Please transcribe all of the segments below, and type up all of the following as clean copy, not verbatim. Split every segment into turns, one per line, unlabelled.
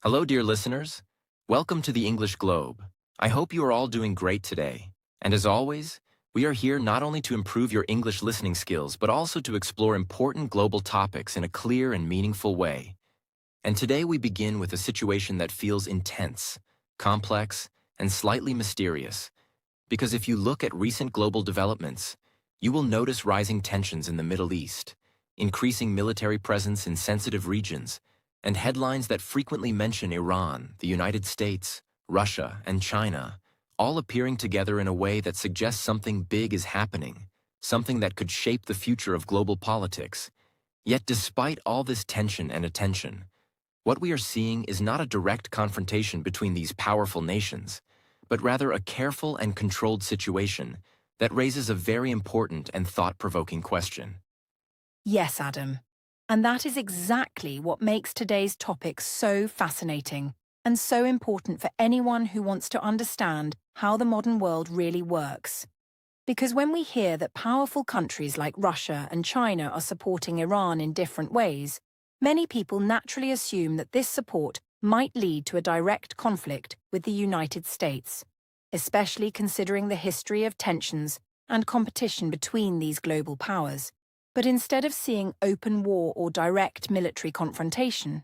Hello, dear listeners. Welcome to the English Globe. I hope you are all doing great today. And as always, we are here not only to improve your English listening skills, but also to explore important global topics in a clear and meaningful way. And today we begin with a situation that feels intense, complex, and slightly mysterious. Because if you look at recent global developments, you will notice rising tensions in the Middle East, increasing military presence in sensitive regions, and headlines that frequently mention Iran, the United States, Russia, and China, all appearing together in a way that suggests something big is happening, something that could shape the future of global politics. Yet despite all this tension and attention, what we are seeing is not a direct confrontation between these powerful nations, but rather a careful and controlled situation that raises a very important and thought-provoking question.
Yes, Adam. And that is exactly what makes today's topic so fascinating and so important for anyone who wants to understand how the modern world really works. Because when we hear that powerful countries like Russia and China are supporting Iran in different ways, many people naturally assume that this support might lead to a direct conflict with the United States, especially considering the history of tensions and competition between these global powers. But instead of seeing open war or direct military confrontation,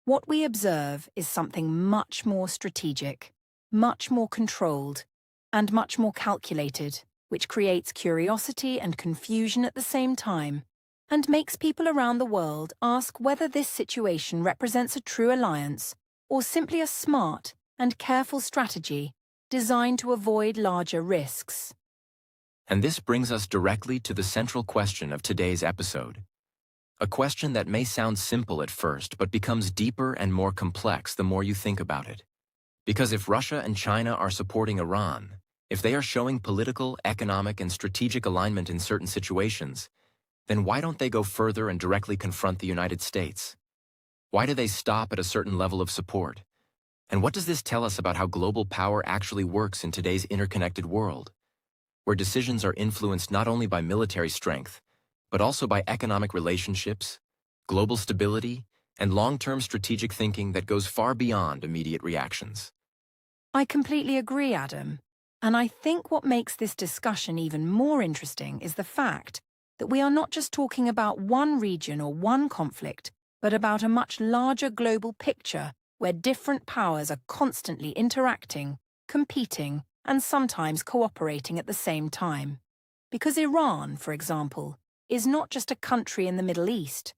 what we observe is something much more strategic, much more controlled, and much more calculated, which creates curiosity and confusion at the same time, and makes people around the world ask whether this situation represents a true alliance or simply a smart and careful strategy designed to avoid larger risks.
And this brings us directly to the central question of today's episode. A question that may sound simple at first, but becomes deeper and more complex the more you think about it. Because if Russia and China are supporting Iran, if they are showing political, economic, and strategic alignment in certain situations, then why don't they go further and directly confront the United States? Why do they stop at a certain level of support? And what does this tell us about how global power actually works in today's interconnected world, where decisions are influenced not only by military strength, but also by economic relationships, global stability, and long-term strategic thinking that goes far beyond immediate reactions?
I completely agree, Adam. And I think what makes this discussion even more interesting is the fact that we are not just talking about one region or one conflict, but about a much larger global picture where different powers are constantly interacting, competing, and sometimes cooperating at the same time. Because Iran, for example, is not just a country in the Middle East,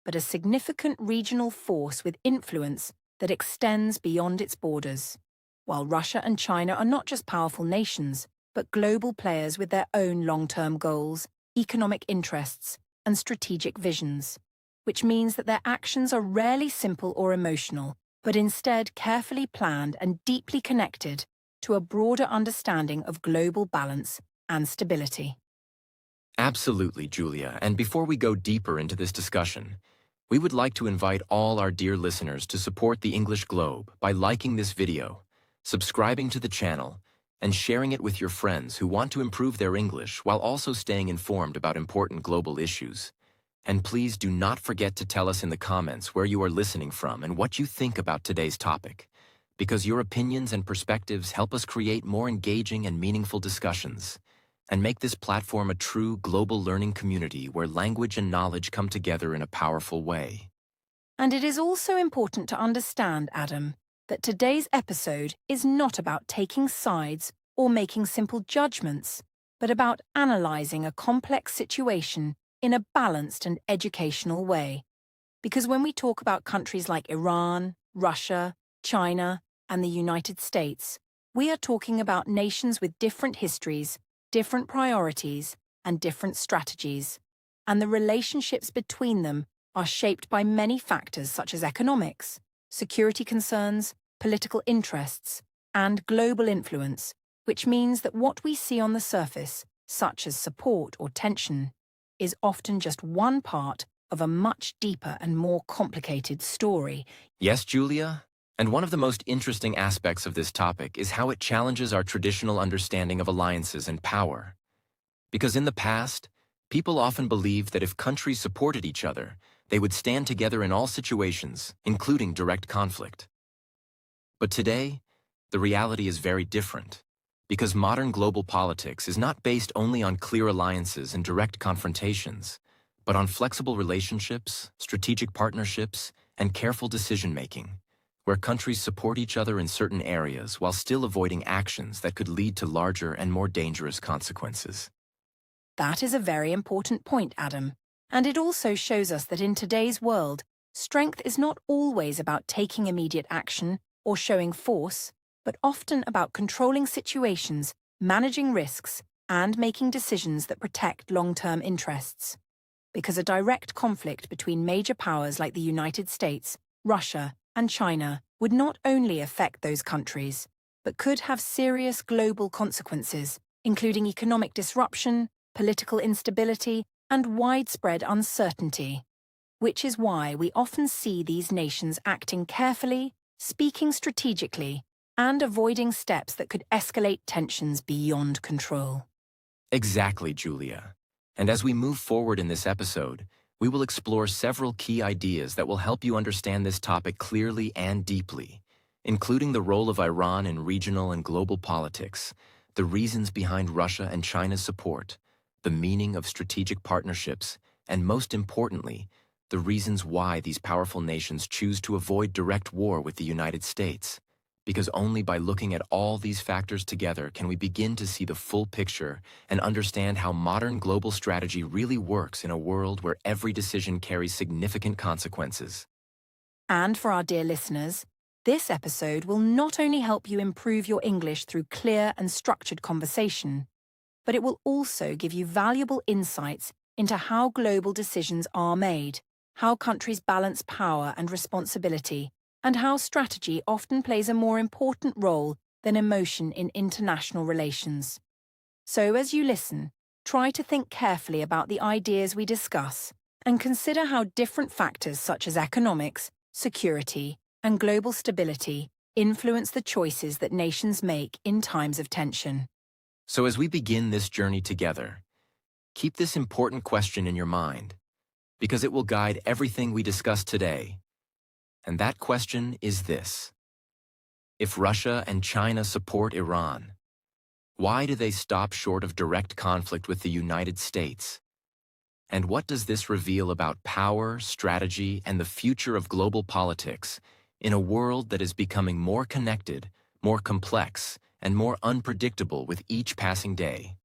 but a significant regional force with influence that extends beyond its borders, while Russia and China are not just powerful nations, but global players with their own long-term goals, economic interests, and strategic visions, which means that their actions are rarely simple or emotional, but instead carefully planned and deeply connected to a broader understanding of global balance and stability.
Absolutely, Julia. And before we go deeper into this discussion, we would like to invite all our dear listeners to support the English Globe by liking this video, subscribing to the channel, and sharing it with your friends who want to improve their English while also staying informed about important global issues. And please do not forget to tell us in the comments where you are listening from and what you think about today's topic, because your opinions and perspectives help us create more engaging and meaningful discussions, and make this platform a true global learning community where language and knowledge come together in a powerful way.
And it is also important to understand, Adam, that today's episode is not about taking sides or making simple judgments, but about analyzing a complex situation in a balanced and educational way. Because when we talk about countries like Iran, Russia, China, and the United States, we are talking about nations with different histories, different priorities, and different strategies. And the relationships between them are shaped by many factors such as economics, security concerns, political interests, and global influence, which means that what we see on the surface, such as support or tension, is often just one part of a much deeper and more complicated story.
Yes, Julia? And one of the most interesting aspects of this topic is how it challenges our traditional understanding of alliances and power. Because in the past, people often believed that if countries supported each other, they would stand together in all situations, including direct conflict. But today, the reality is very different, because modern global politics is not based only on clear alliances and direct confrontations, but on flexible relationships, strategic partnerships, and careful decision-making, where countries support each other in certain areas while still avoiding actions that could lead to larger and more dangerous consequences.
That is a very important point, Adam. And it also shows us that in today's world, strength is not always about taking immediate action or showing force, but often about controlling situations, managing risks, and making decisions that protect long-term interests. Because a direct conflict between major powers like the United States, Russia, and China would not only affect those countries, but could have serious global consequences, including economic disruption, political instability, and widespread uncertainty. Which is why we often see these nations acting carefully, speaking strategically, and avoiding steps that could escalate tensions beyond control.
Exactly, Julia. And as we move forward in this episode, we will explore several key ideas that will help you understand this topic clearly and deeply, including the role of Iran in regional and global politics, the reasons behind Russia and China's support, the meaning of strategic partnerships, and most importantly, the reasons why these powerful nations choose to avoid direct war with the United States. Because only by looking at all these factors together can we begin to see the full picture and understand how modern global strategy really works in a world where every decision carries significant consequences.
And for our dear listeners, this episode will not only help you improve your English through clear and structured conversation, but it will also give you valuable insights into how global decisions are made, how countries balance power and responsibility, and how strategy often plays a more important role than emotion in international relations. So as you listen, try to think carefully about the ideas we discuss and consider how different factors such as economics, security, and global stability influence the choices that nations make in times of tension.
So as we begin this journey together, keep this important question in your mind, because it will guide everything we discuss today. And that question is this: if Russia and China support Iran, why do they stop short of direct conflict with the United States? And what does this reveal about power, strategy, and the future of global politics in a world that is becoming more connected, more complex, and more unpredictable with each passing day?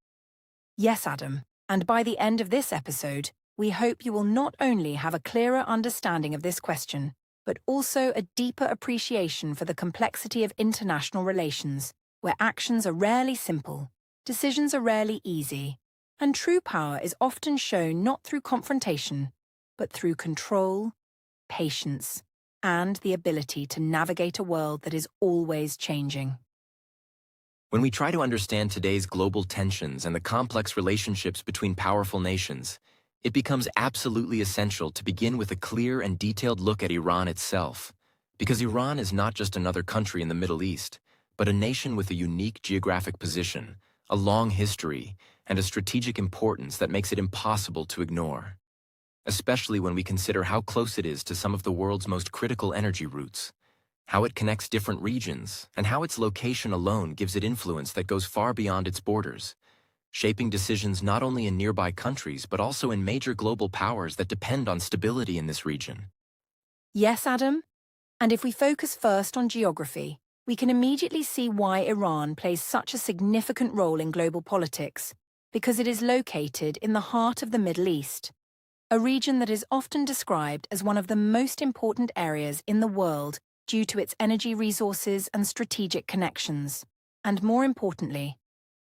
Yes, Adam, and by the end of this episode, we hope you will not only have a clearer understanding of this question, but also a deeper appreciation for the complexity of international relations, where actions are rarely simple, decisions are rarely easy, and true power is often shown not through confrontation, but through control, patience, and the ability to navigate a world that is always changing.
When we try to understand today's global tensions and the complex relationships between powerful nations, it becomes absolutely essential to begin with a clear and detailed look at Iran itself, because Iran is not just another country in the Middle East, but a nation with a unique geographic position, a long history, and a strategic importance that makes it impossible to ignore, especially when we consider how close it is to some of the world's most critical energy routes, how it connects different regions, and how its location alone gives it influence that goes far beyond its borders, shaping decisions not only in nearby countries but also in major global powers that depend on stability in this region.
Yes, Adam? And if we focus first on geography, we can immediately see why Iran plays such a significant role in global politics, because it is located in the heart of the Middle East, a region that is often described as one of the most important areas in the world due to its energy resources and strategic connections. And more importantly,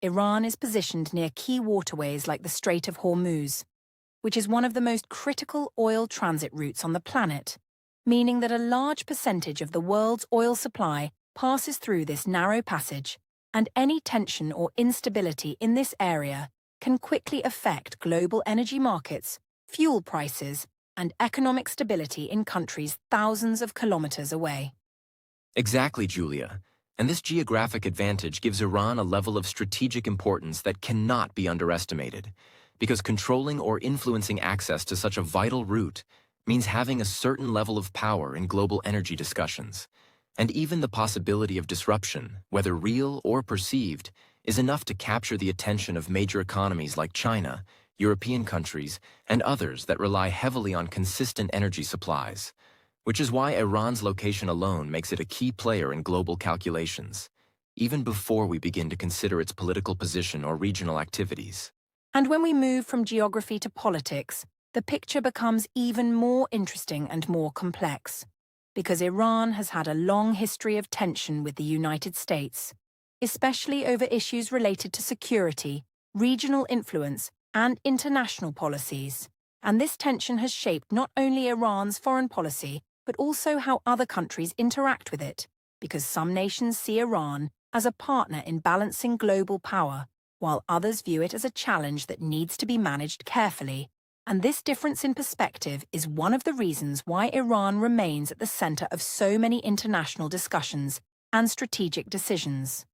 Iran is positioned near key waterways like the Strait of Hormuz, which is one of the most critical oil transit routes on the planet, meaning that a large percentage of the world's oil supply passes through this narrow passage, and any tension or instability in this area can quickly affect global energy markets, fuel prices, and economic stability in countries thousands of kilometers away.
Exactly, Julia. And this geographic advantage gives Iran a level of strategic importance that cannot be underestimated, because controlling or influencing access to such a vital route means having a certain level of power in global energy discussions. And even the possibility of disruption, whether real or perceived, is enough to capture the attention of major economies like China, European countries, and others that rely heavily on consistent energy supplies, which is why Iran's location alone makes it a key player in global calculations, even before we begin to consider its political position or regional activities.
And when we move from geography to politics, the picture becomes even more interesting and more complex, because Iran has had a long history of tension with the United States, especially over issues related to security, regional influence, and international policies. And this tension has shaped not only Iran's foreign policy, but also how other countries interact with it, because some nations see Iran as a partner in balancing global power, while others view it as a challenge that needs to be managed carefully. And this difference in perspective is one of the reasons why Iran remains at the center of so many international discussions and strategic decisions.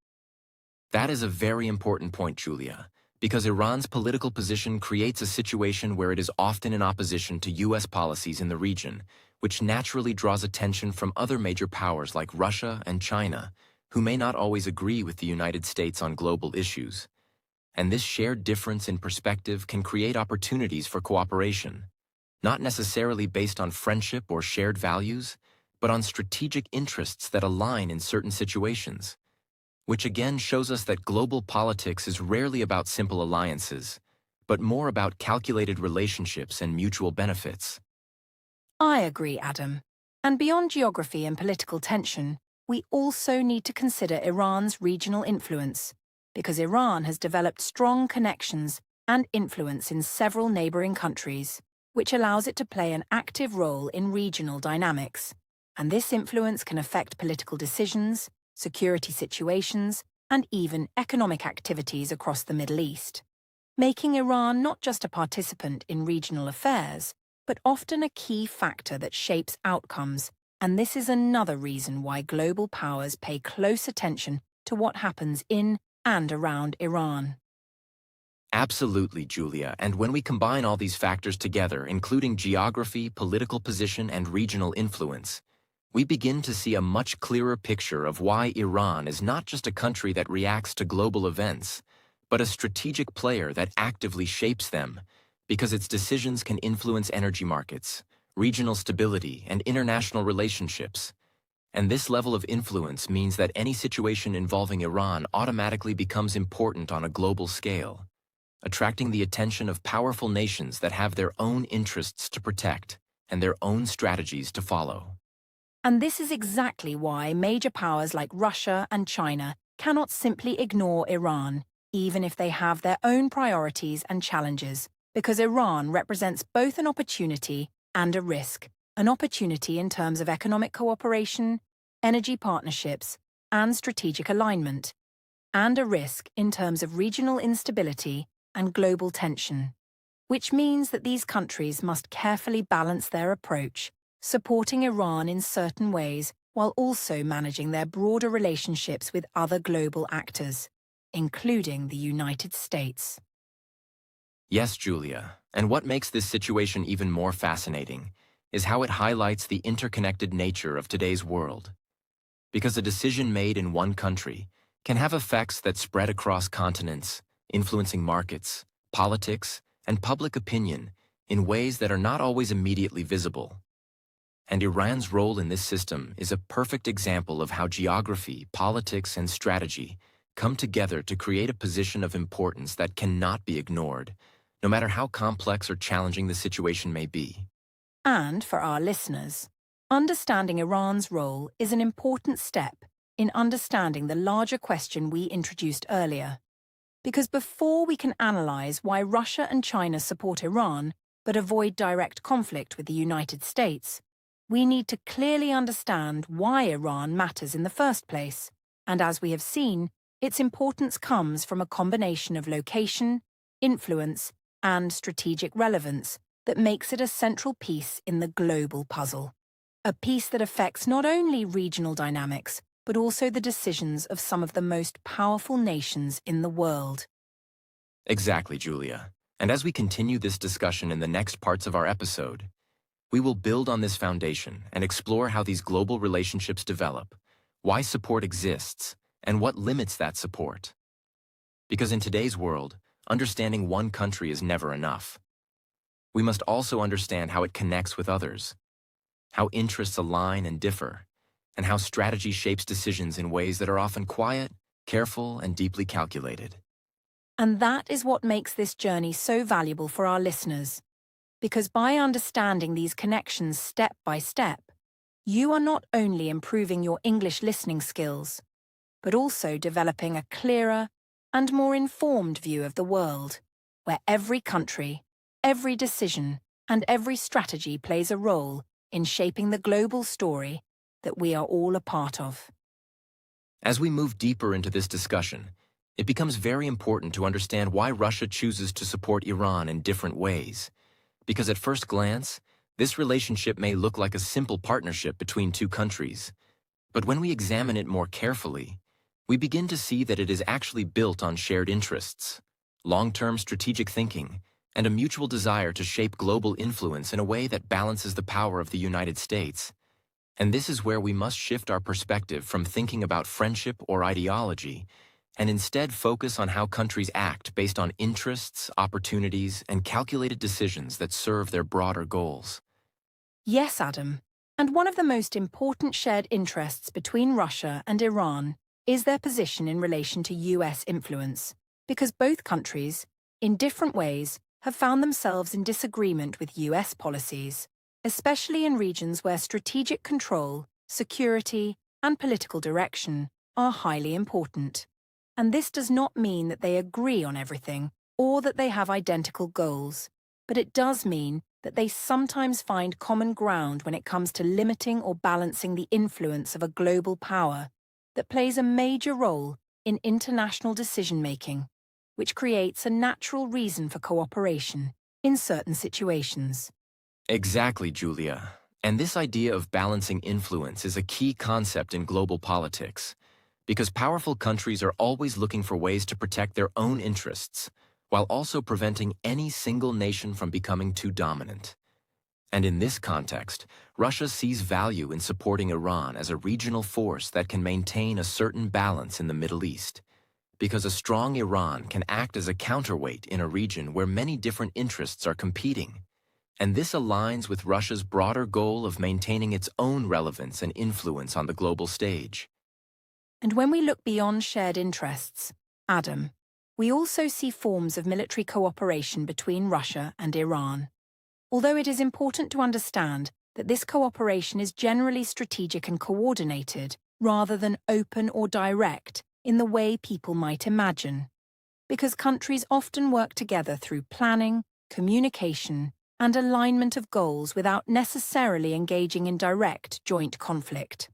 That is a very important point, Julia, because Iran's political position creates a situation where it is often in opposition to U.S. policies in the region, which naturally draws attention from other major powers like Russia and China, who may not always agree with the United States on global issues. And this shared difference in perspective can create opportunities for cooperation, not necessarily based on friendship or shared values, but on strategic interests that align in certain situations, which again shows us that global politics is rarely about simple alliances, but more about calculated relationships and mutual benefits.
I agree, Adam. And beyond geography and political tension, we also need to consider Iran's regional influence, because Iran has developed strong connections and influence in several neighboring countries, which allows it to play an active role in regional dynamics. And this influence can affect political decisions, security situations, and even economic activities across the Middle East, making Iran not just a participant in regional affairs, but often a key factor that shapes outcomes. And this is another reason why global powers pay close attention to what happens in and around Iran.
Absolutely, Julia, and when we combine all these factors together, including geography, political position, and regional influence, we begin to see a much clearer picture of why Iran is not just a country that reacts to global events, but a strategic player that actively shapes them, because its decisions can influence energy markets, regional stability, and international relationships. And this level of influence means that any situation involving Iran automatically becomes important on a global scale, attracting the attention of powerful nations that have their own interests to protect and their own strategies to follow.
And this is exactly why major powers like Russia and China cannot simply ignore Iran, even if they have their own priorities and challenges, because Iran represents both an opportunity and a risk. An opportunity in terms of economic cooperation, energy partnerships, and strategic alignment, and a risk in terms of regional instability and global tension, which means that these countries must carefully balance their approach, supporting Iran in certain ways while also managing their broader relationships with other global actors, including the United States.
Yes, Julia, and what makes this situation even more fascinating is how it highlights the interconnected nature of today's world. Because a decision made in one country can have effects that spread across continents, influencing markets, politics, and public opinion in ways that are not always immediately visible. And Iran's role in this system is a perfect example of how geography, politics, and strategy come together to create a position of importance that cannot be ignored, no matter how complex or challenging the situation may be.
And for our listeners, understanding Iran's role is an important step in understanding the larger question we introduced earlier. Because before we can analyze why Russia and China support Iran but avoid direct conflict with the United States, we need to clearly understand why Iran matters in the first place. And as we have seen, its importance comes from a combination of location, influence, and strategic relevance that makes it a central piece in the global puzzle. A piece that affects not only regional dynamics, but also the decisions of some of the most powerful nations in the world.
Exactly, Julia. And as we continue this discussion in the next parts of our episode, we will build on this foundation and explore how these global relationships develop, why support exists, and what limits that support. Because in today's world, understanding one country is never enough. We must also understand how it connects with others, how interests align and differ, and how strategy shapes decisions in ways that are often quiet, careful, and deeply calculated.
And that is what makes this journey so valuable for our listeners. Because by understanding these connections step by step, you are not only improving your English listening skills, but also developing a clearer and more informed view of the world, where every country, every decision, and every strategy plays a role in shaping the global story that we are all a part of.
As we move deeper into this discussion, it becomes very important to understand why Russia chooses to support Iran in different ways. Because at first glance, this relationship may look like a simple partnership between two countries. But when we examine it more carefully, we begin to see that it is actually built on shared interests, long-term strategic thinking, and a mutual desire to shape global influence in a way that balances the power of the United States. And this is where we must shift our perspective from thinking about friendship or ideology, and instead focus on how countries act based on interests, opportunities, and calculated decisions that serve their broader goals.
Yes, Adam. And one of the most important shared interests between Russia and Iran is their position in relation to US influence, because both countries, in different ways, have found themselves in disagreement with US policies, especially in regions where strategic control, security, and political direction are highly important. And this does not mean that they agree on everything or that they have identical goals, but it does mean that they sometimes find common ground when it comes to limiting or balancing the influence of a global power that plays a major role in international decision-making, which creates a natural reason for cooperation in certain situations.
Exactly, Julia. And this idea of balancing influence is a key concept in global politics, because powerful countries are always looking for ways to protect their own interests, while also preventing any single nation from becoming too dominant. And in this context, Russia sees value in supporting Iran as a regional force that can maintain a certain balance in the Middle East, because a strong Iran can act as a counterweight in a region where many different interests are competing. And this aligns with Russia's broader goal of maintaining its own relevance and influence on the global stage.
And when we look beyond shared interests, Adam, we also see forms of military cooperation between Russia and Iran. Although it is important to understand that this cooperation is generally strategic and coordinated, rather than open or direct in the way people might imagine. Because countries often work together through planning, communication, and alignment of goals without necessarily engaging in direct joint conflict.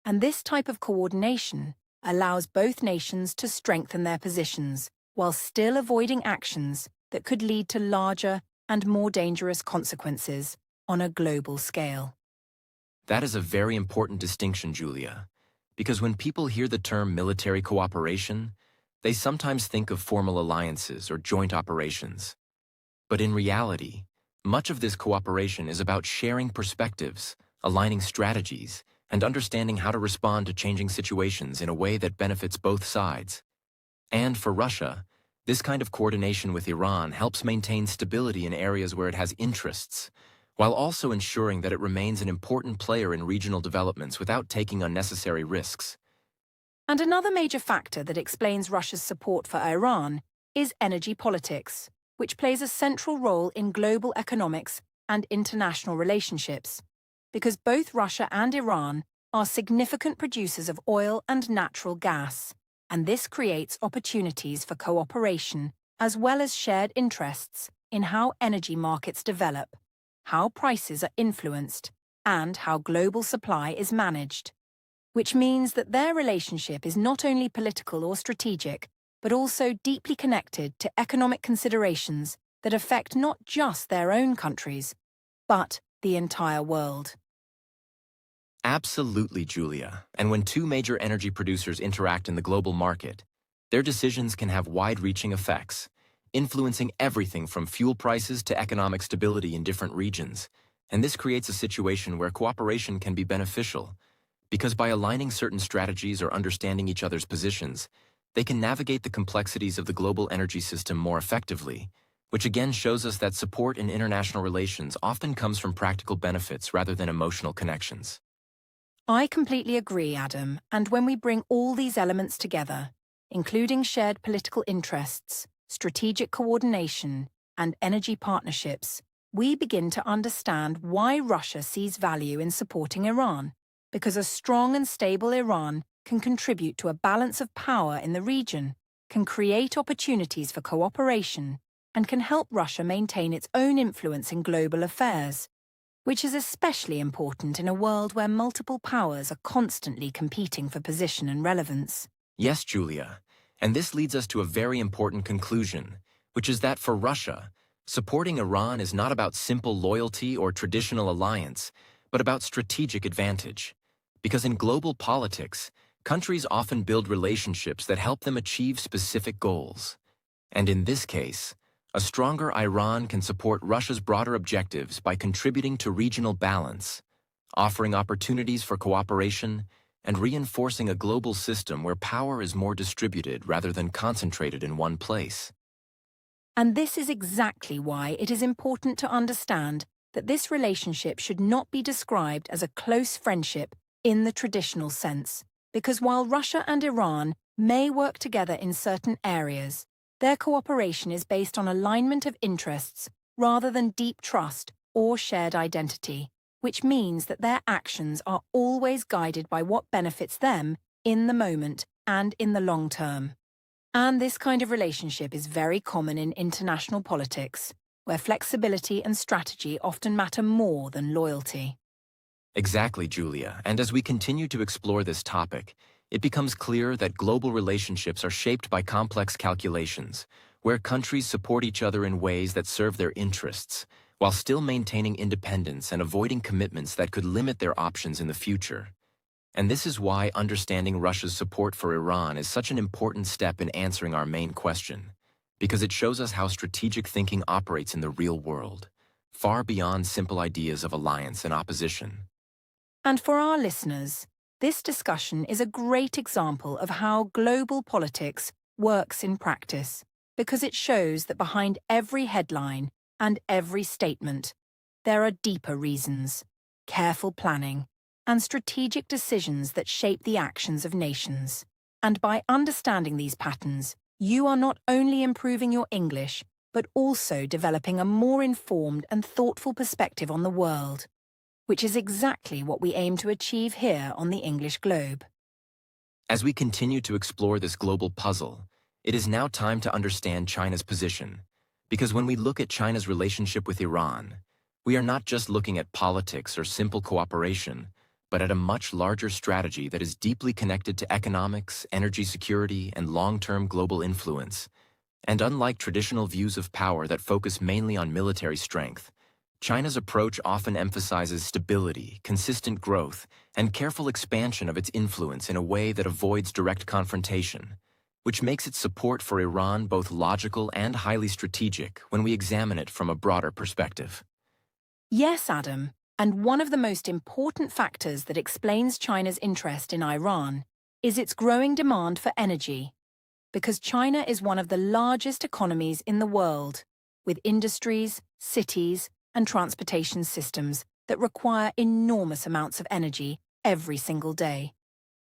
And this type of coordination allows both nations to strengthen their positions while still avoiding actions that could lead to larger and more dangerous consequences on a global scale.
That is a very important distinction, Julia, because when people hear the term military cooperation, they sometimes think of formal alliances or joint operations. But in reality, much of this cooperation is about sharing perspectives, aligning strategies, and understanding how to respond to changing situations in a way that benefits both sides. And for Russia, this kind of coordination with Iran helps maintain stability in areas where it has interests, while also ensuring that it remains an important player in regional developments without taking unnecessary risks.
And another major factor that explains Russia's support for Iran is energy politics, which plays a central role in global economics and international relationships, because both Russia and Iran are significant producers of oil and natural gas, and this creates opportunities for cooperation as well as shared interests in how energy markets develop, how prices are influenced, and how global supply is managed. Which means that their relationship is not only political or strategic, but also deeply connected to economic considerations that affect not just their own countries, but the entire world.
Absolutely, Julia. And when two major energy producers interact in the global market, their decisions can have wide-reaching effects, influencing everything from fuel prices to economic stability in different regions. And this creates a situation where cooperation can be beneficial, because by aligning certain strategies or understanding each other's positions, they can navigate the complexities of the global energy system more effectively, which again shows us that support in international relations often comes from practical benefits rather than emotional connections.
I completely agree, Adam, and when we bring all these elements together, including shared political interests, strategic coordination, and energy partnerships, we begin to understand why Russia sees value in supporting Iran, because a strong and stable Iran can contribute to a balance of power in the region, can create opportunities for cooperation, and can help Russia maintain its own influence in global affairs, which is especially important in a world where multiple powers are constantly competing for position and relevance.
Yes, Julia, and this leads us to a very important conclusion, which is that for Russia, supporting Iran is not about simple loyalty or traditional alliance, but about strategic advantage. Because in global politics, countries often build relationships that help them achieve specific goals. And in this case, a stronger Iran can support Russia's broader objectives by contributing to regional balance, offering opportunities for cooperation, and reinforcing a global system where power is more distributed rather than concentrated in one place.
And this is exactly why it is important to understand that this relationship should not be described as a close friendship in the traditional sense, because while Russia and Iran may work together in certain areas, their cooperation is based on alignment of interests rather than deep trust or shared identity, which means that their actions are always guided by what benefits them in the moment and in the long term. And this kind of relationship is very common in international politics, where flexibility and strategy often matter more than loyalty.
Exactly, Julia, and as we continue to explore this topic, it becomes clear that global relationships are shaped by complex calculations, where countries support each other in ways that serve their interests, while still maintaining independence and avoiding commitments that could limit their options in the future. And this is why understanding Russia's support for Iran is such an important step in answering our main question, because it shows us how strategic thinking operates in the real world, far beyond simple ideas of alliance and opposition.
And for our listeners, this discussion is a great example of how global politics works in practice, because it shows that behind every headline and every statement, there are deeper reasons, careful planning, and strategic decisions that shape the actions of nations. And by understanding these patterns, you are not only improving your English, but also developing a more informed and thoughtful perspective on the world, which is exactly what we aim to achieve here on the English Globe.
As we continue to explore this global puzzle, it is now time to understand China's position, because when we look at China's relationship with Iran, we are not just looking at politics or simple cooperation, but at a much larger strategy that is deeply connected to economics, energy security, and long-term global influence. And unlike traditional views of power that focus mainly on military strength, China's approach often emphasizes stability, consistent growth, and careful expansion of its influence in a way that avoids direct confrontation, which makes its support for Iran both logical and highly strategic when we examine it from a broader perspective.
Yes, Adam, and one of the most important factors that explains China's interest in Iran is its growing demand for energy, because China is one of the largest economies in the world, with industries, cities, and transportation systems that require enormous amounts of energy every single day.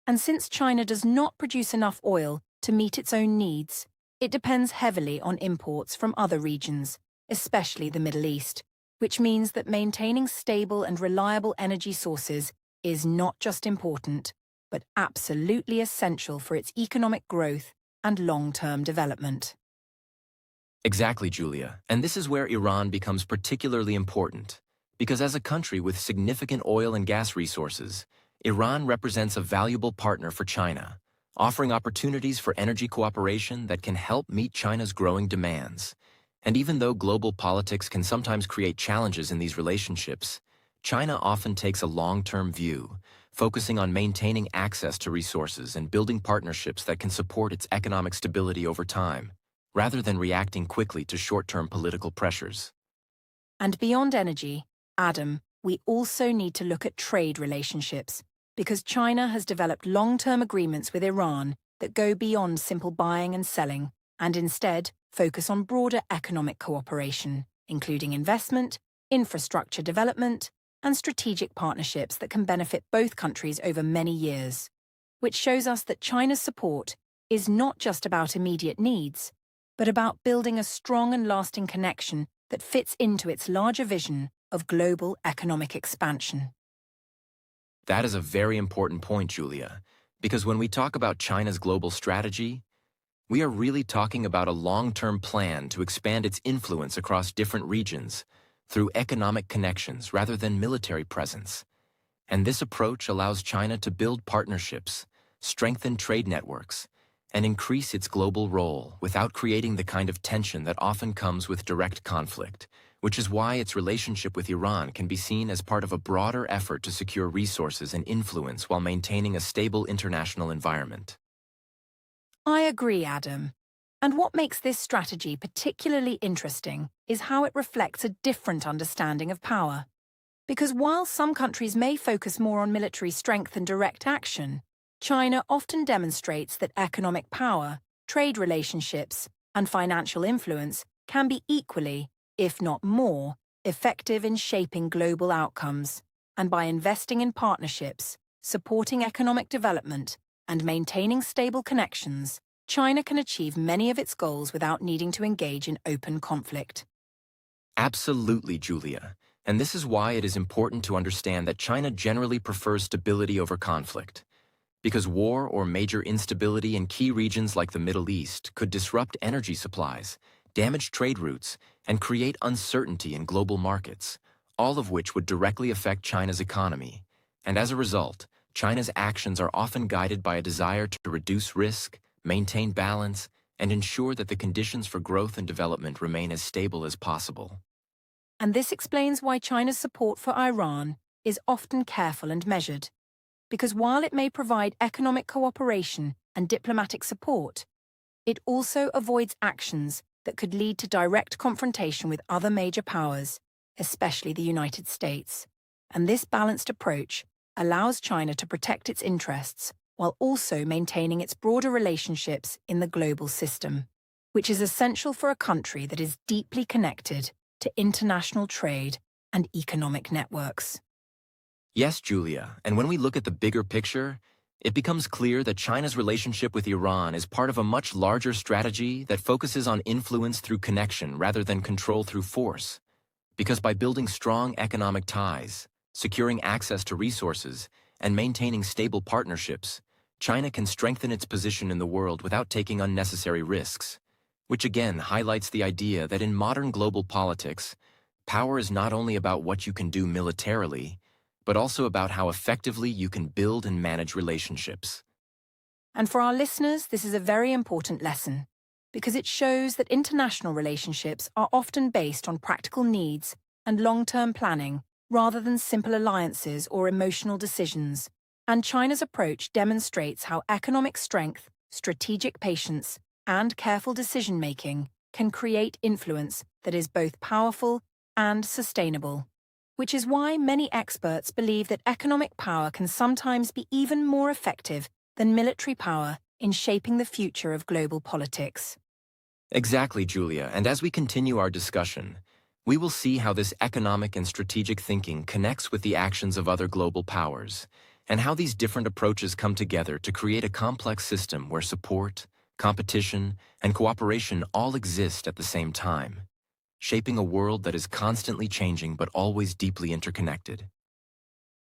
And since China does not produce enough oil to meet its own needs, it depends heavily on imports from other regions, especially the Middle East, which means that maintaining stable and reliable energy sources is not just important, but absolutely essential for its economic growth and long-term development.
Exactly, Julia, and this is where Iran becomes particularly important, because as a country with significant oil and gas resources, Iran represents a valuable partner for China, offering opportunities for energy cooperation that can help meet China's growing demands. And even though global politics can sometimes create challenges in these relationships, China often takes a long-term view, focusing on maintaining access to resources and building partnerships that can support its economic stability over time, rather than reacting quickly to short-term political pressures.
And beyond energy, Adam, we also need to look at trade relationships, because China has developed long-term agreements with Iran that go beyond simple buying and selling and instead focus on broader economic cooperation, including investment, infrastructure development, and strategic partnerships that can benefit both countries over many years, which shows us that China's support is not just about immediate needs, but about building a strong and lasting connection that fits into its larger vision of global economic expansion.
That is a very important point, Julia, because when we talk about China's global strategy, we are really talking about a long-term plan to expand its influence across different regions through economic connections rather than military presence. And this approach allows China to build partnerships, strengthen trade networks, and increase its global role without creating the kind of tension that often comes with direct conflict, which is why its relationship with Iran can be seen as part of a broader effort to secure resources and influence while maintaining a stable international environment.
I agree, Adam. And what makes this strategy particularly interesting is how it reflects a different understanding of power. Because while some countries may focus more on military strength and direct action, China often demonstrates that economic power, trade relationships, and financial influence can be equally, if not more, effective in shaping global outcomes. And by investing in partnerships, supporting economic development, and maintaining stable connections, China can achieve many of its goals without needing to engage in open conflict.
Absolutely, Julia. And this is why it is important to understand that China generally prefers stability over conflict. Because war or major instability in key regions like the Middle East could disrupt energy supplies, damage trade routes, and create uncertainty in global markets, all of which would directly affect China's economy. And as a result, China's actions are often guided by a desire to reduce risk, maintain balance, and ensure that the conditions for growth and development remain as stable as possible.
And this explains why China's support for Iran is often careful and measured. Because while it may provide economic cooperation and diplomatic support, it also avoids actions that could lead to direct confrontation with other major powers, especially the United States. And this balanced approach allows China to protect its interests while also maintaining its broader relationships in the global system, which is essential for a country that is deeply connected to international trade and economic networks.
Yes, Julia, and when we look at the bigger picture, it becomes clear that China's relationship with Iran is part of a much larger strategy that focuses on influence through connection rather than control through force. Because by building strong economic ties, securing access to resources, and maintaining stable partnerships, China can strengthen its position in the world without taking unnecessary risks, which again highlights the idea that in modern global politics, power is not only about what you can do militarily, but also about how effectively you can build and manage relationships.
And for our listeners, this is a very important lesson, because it shows that international relationships are often based on practical needs and long-term planning rather than simple alliances or emotional decisions. And China's approach demonstrates how economic strength, strategic patience, and careful decision-making can create influence that is both powerful and sustainable. Which is why many experts believe that economic power can sometimes be even more effective than military power in shaping the future of global politics.
Exactly, Julia, and as we continue our discussion, we will see how this economic and strategic thinking connects with the actions of other global powers, and how these different approaches come together to create a complex system where support, competition, and cooperation all exist at the same time, shaping a world that is constantly changing but always deeply interconnected.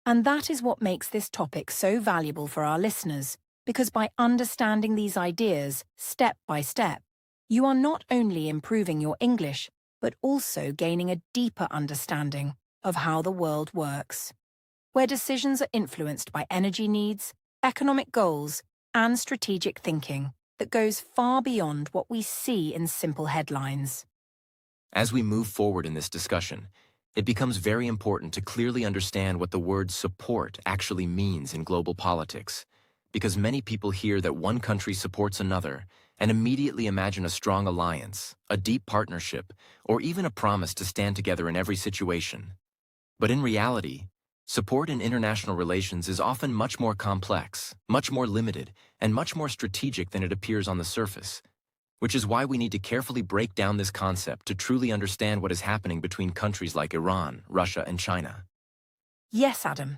And that is what makes this topic so valuable for our listeners, because by understanding these ideas step by step, you are not only improving your English, but also gaining a deeper understanding of how the world works, where decisions are influenced by energy needs, economic goals, and strategic thinking that goes far beyond what we see in simple headlines.
As we move forward in this discussion, it becomes very important to clearly understand what the word support actually means in global politics, because many people hear that one country supports another and immediately imagine a strong alliance, a deep partnership, or even a promise to stand together in every situation. But in reality, Support in international relations is often much more complex, much more limited, and much more strategic than it appears on the surface, which is why we need to carefully break down this concept to truly understand what is happening between countries like Iran, Russia, and China.
Yes, Adam.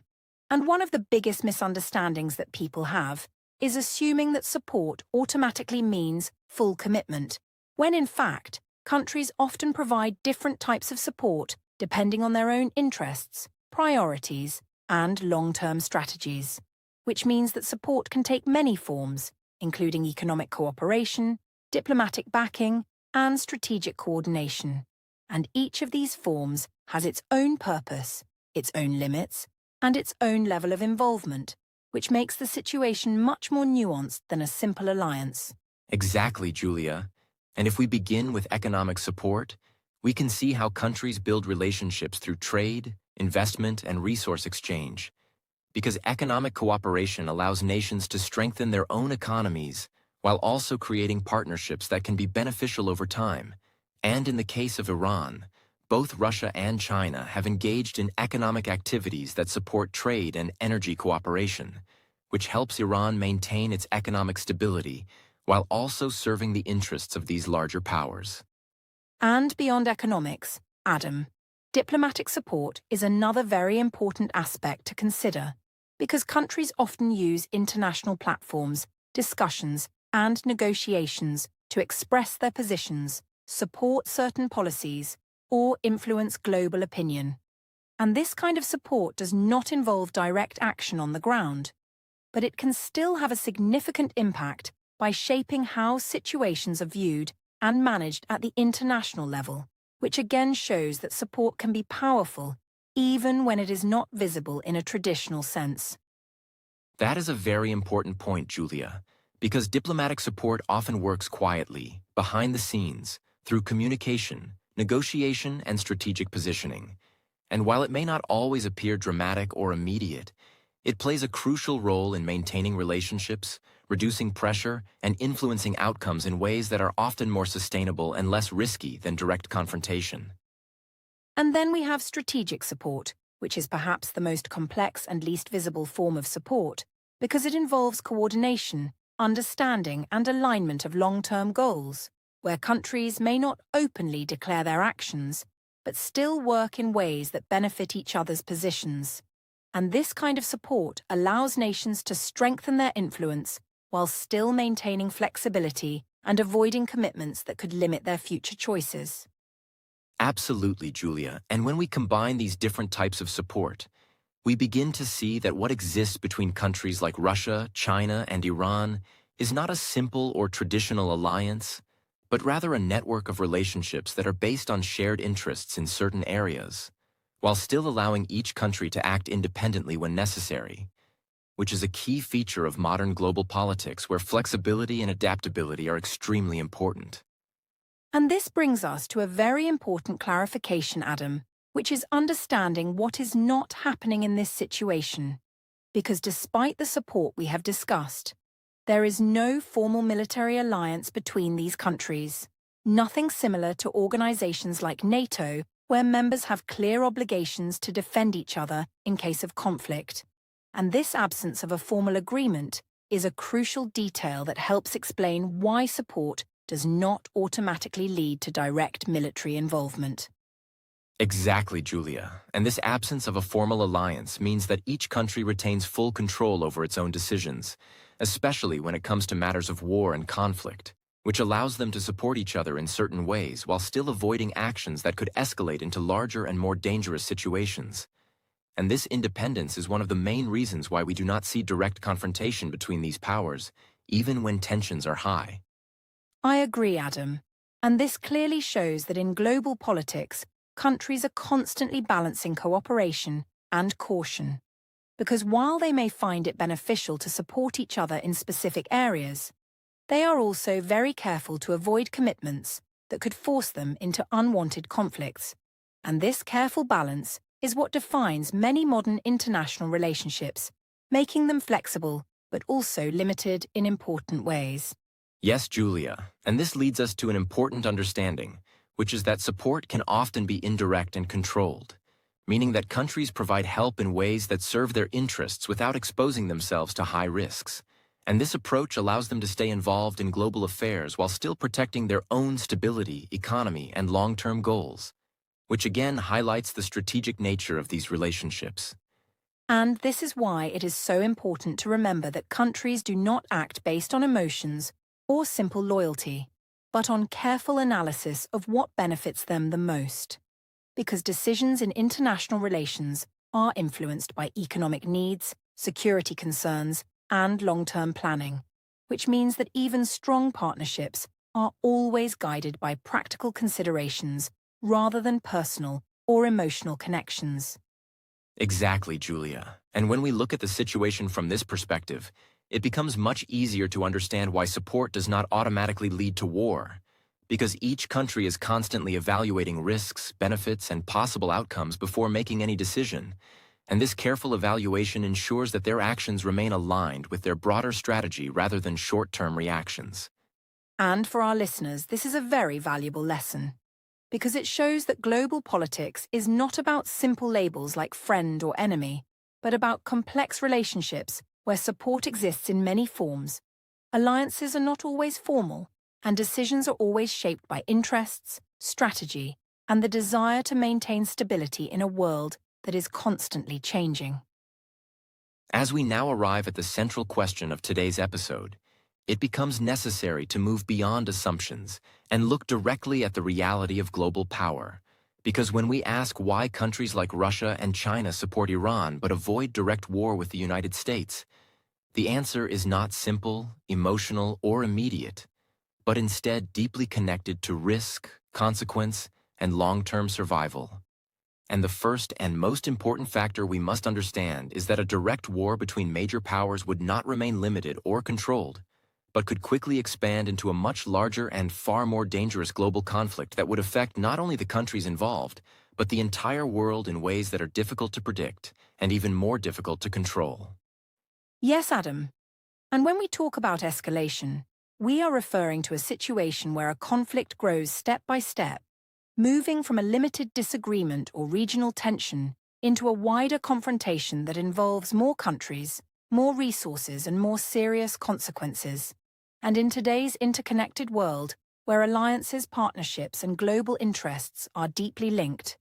And one of the biggest misunderstandings that people have is assuming that support automatically means full commitment, when in fact, countries often provide different types of support depending on their own interests, priorities, and long-term strategies, which means that support can take many forms, including economic cooperation, diplomatic backing, and strategic coordination. And each of these forms has its own purpose, its own limits, and its own level of involvement, which makes the situation much more nuanced than a simple alliance.
Exactly, Julia. And if we begin with economic support, we can see how countries build relationships through trade, investment, and resource exchange. Because economic cooperation allows nations to strengthen their own economies while also creating partnerships that can be beneficial over time. And in the case of Iran, both Russia and China have engaged in economic activities that support trade and energy cooperation, which helps Iran maintain its economic stability while also serving the interests of these larger powers.
And beyond economics, Adam, diplomatic support is another very important aspect to consider, because countries often use international platforms, discussions, and negotiations to express their positions, support certain policies, or influence global opinion. And this kind of support does not involve direct action on the ground, but it can still have a significant impact by shaping how situations are viewed and managed at the international level, which again shows that support can be powerful even when it is not visible in a traditional sense.
That is a very important point, Julia, because diplomatic support often works quietly, behind the scenes, through communication, negotiation, and strategic positioning. And while it may not always appear dramatic or immediate, it plays a crucial role in maintaining relationships, reducing pressure, and influencing outcomes in ways that are often more sustainable and less risky than direct confrontation.
And then we have strategic support, which is perhaps the most complex and least visible form of support, because it involves coordination, understanding, and alignment of long-term goals, where countries may not openly declare their actions, but still work in ways that benefit each other's positions. And this kind of support allows nations to strengthen their influence while still maintaining flexibility and avoiding commitments that could limit their future choices.
Absolutely, Julia. And when we combine these different types of support, we begin to see that what exists between countries like Russia, China, and Iran is not a simple or traditional alliance, but rather a network of relationships that are based on shared interests in certain areas, while still allowing each country to act independently when necessary, which is a key feature of modern global politics where flexibility and adaptability are extremely important.
And this brings us to a very important clarification, Adam, which is understanding what is not happening in this situation. Because despite the support we have discussed, there is no formal military alliance between these countries. Nothing similar to organizations like NATO, where members have clear obligations to defend each other in case of conflict. And this absence of a formal agreement is a crucial detail that helps explain why support does not automatically lead to direct military involvement.
Exactly, Julia. And this absence of a formal alliance means that each country retains full control over its own decisions, especially when it comes to matters of war and conflict, which allows them to support each other in certain ways while still avoiding actions that could escalate into larger and more dangerous situations. And this independence is one of the main reasons why we do not see direct confrontation between these powers, even when tensions are high.
I agree, Adam. And this clearly shows that in global politics, countries are constantly balancing cooperation and caution. Because while they may find it beneficial to support each other in specific areas, they are also very careful to avoid commitments that could force them into unwanted conflicts. And this careful balance is what defines many modern international relationships, making them flexible but also limited in important ways.
Yes, Julia, and this leads us to an important understanding, which is that support can often be indirect and controlled, meaning that countries provide help in ways that serve their interests without exposing themselves to high risks. And this approach allows them to stay involved in global affairs while still protecting their own stability, economy, and long-term goals, which again highlights the strategic nature of these relationships.
And this is why it is so important to remember that countries do not act based on emotions or simple loyalty, but on careful analysis of what benefits them the most. Because decisions in international relations are influenced by economic needs, security concerns, and long-term planning, which means that even strong partnerships are always guided by practical considerations rather than personal or emotional connections.
Exactly, Julia. And when we look at the situation from this perspective, it becomes much easier to understand why support does not automatically lead to war. Because each country is constantly evaluating risks, benefits, and possible outcomes before making any decision. And this careful evaluation ensures that their actions remain aligned with their broader strategy rather than short-term reactions.
And for our listeners, this is a very valuable lesson, because it shows that global politics is not about simple labels like friend or enemy, but about complex relationships where support exists in many forms. Alliances are not always formal, and decisions are always shaped by interests, strategy, and the desire to maintain stability in a world that is constantly changing.
As we now arrive at the central question of today's episode, it becomes necessary to move beyond assumptions and look directly at the reality of global power. Because when we ask why countries like Russia and China support Iran but avoid direct war with the United States, the answer is not simple, emotional, or immediate, but instead deeply connected to risk, consequence, and long-term survival. And the first and most important factor we must understand is that a direct war between major powers would not remain limited or controlled, but could quickly expand into a much larger and far more dangerous global conflict that would affect not only the countries involved, but the entire world in ways that are difficult to predict and even more difficult to control.
Yes, Adam. And when we talk about escalation, we are referring to a situation where a conflict grows step by step, moving from a limited disagreement or regional tension into a wider confrontation that involves more countries, more resources, and more serious consequences. And in today's interconnected world, where alliances, partnerships, and global interests are deeply linked,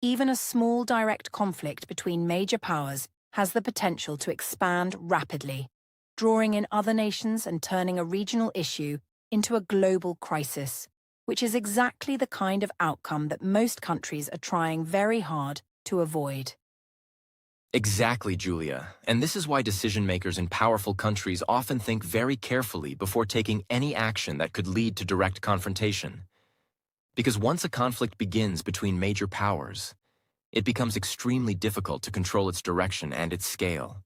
even a small direct conflict between major powers has the potential to expand rapidly, drawing in other nations and turning a regional issue into a global crisis, which is exactly the kind of outcome that most countries are trying very hard to avoid.
Exactly, Julia. And this is why decision-makers in powerful countries often think very carefully before taking any action that could lead to direct confrontation. Because once a conflict begins between major powers, it becomes extremely difficult to control its direction and its scale.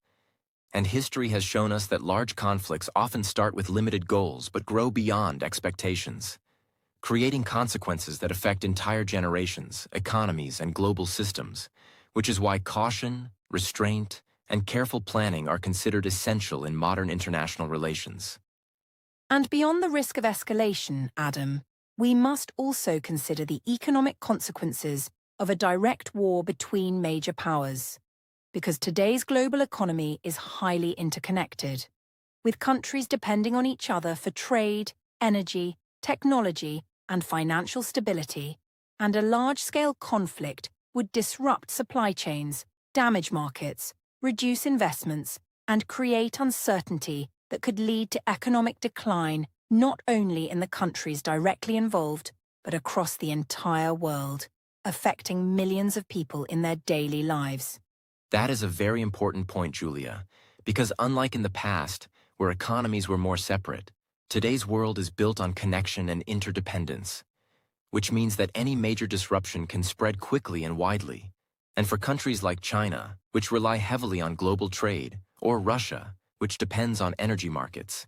And history has shown us that large conflicts often start with limited goals but grow beyond expectations, creating consequences that affect entire generations, economies, and global systems, which is why caution, restraint, and careful planning are considered essential in modern international relations.
And beyond the risk of escalation, Adam, we must also consider the economic consequences of a direct war between major powers. Because today's global economy is highly interconnected, with countries depending on each other for trade, energy, technology, and financial stability, and a large-scale conflict would disrupt supply chains, damage markets, reduce investments, and create uncertainty that could lead to economic decline not only in the countries directly involved, but across the entire world, affecting millions of people in their daily lives.
That is a very important point, Julia, because unlike in the past, where economies were more separate, today's world is built on connection and interdependence, which means that any major disruption can spread quickly and widely. And for countries like China, which rely heavily on global trade, or Russia, which depends on energy markets,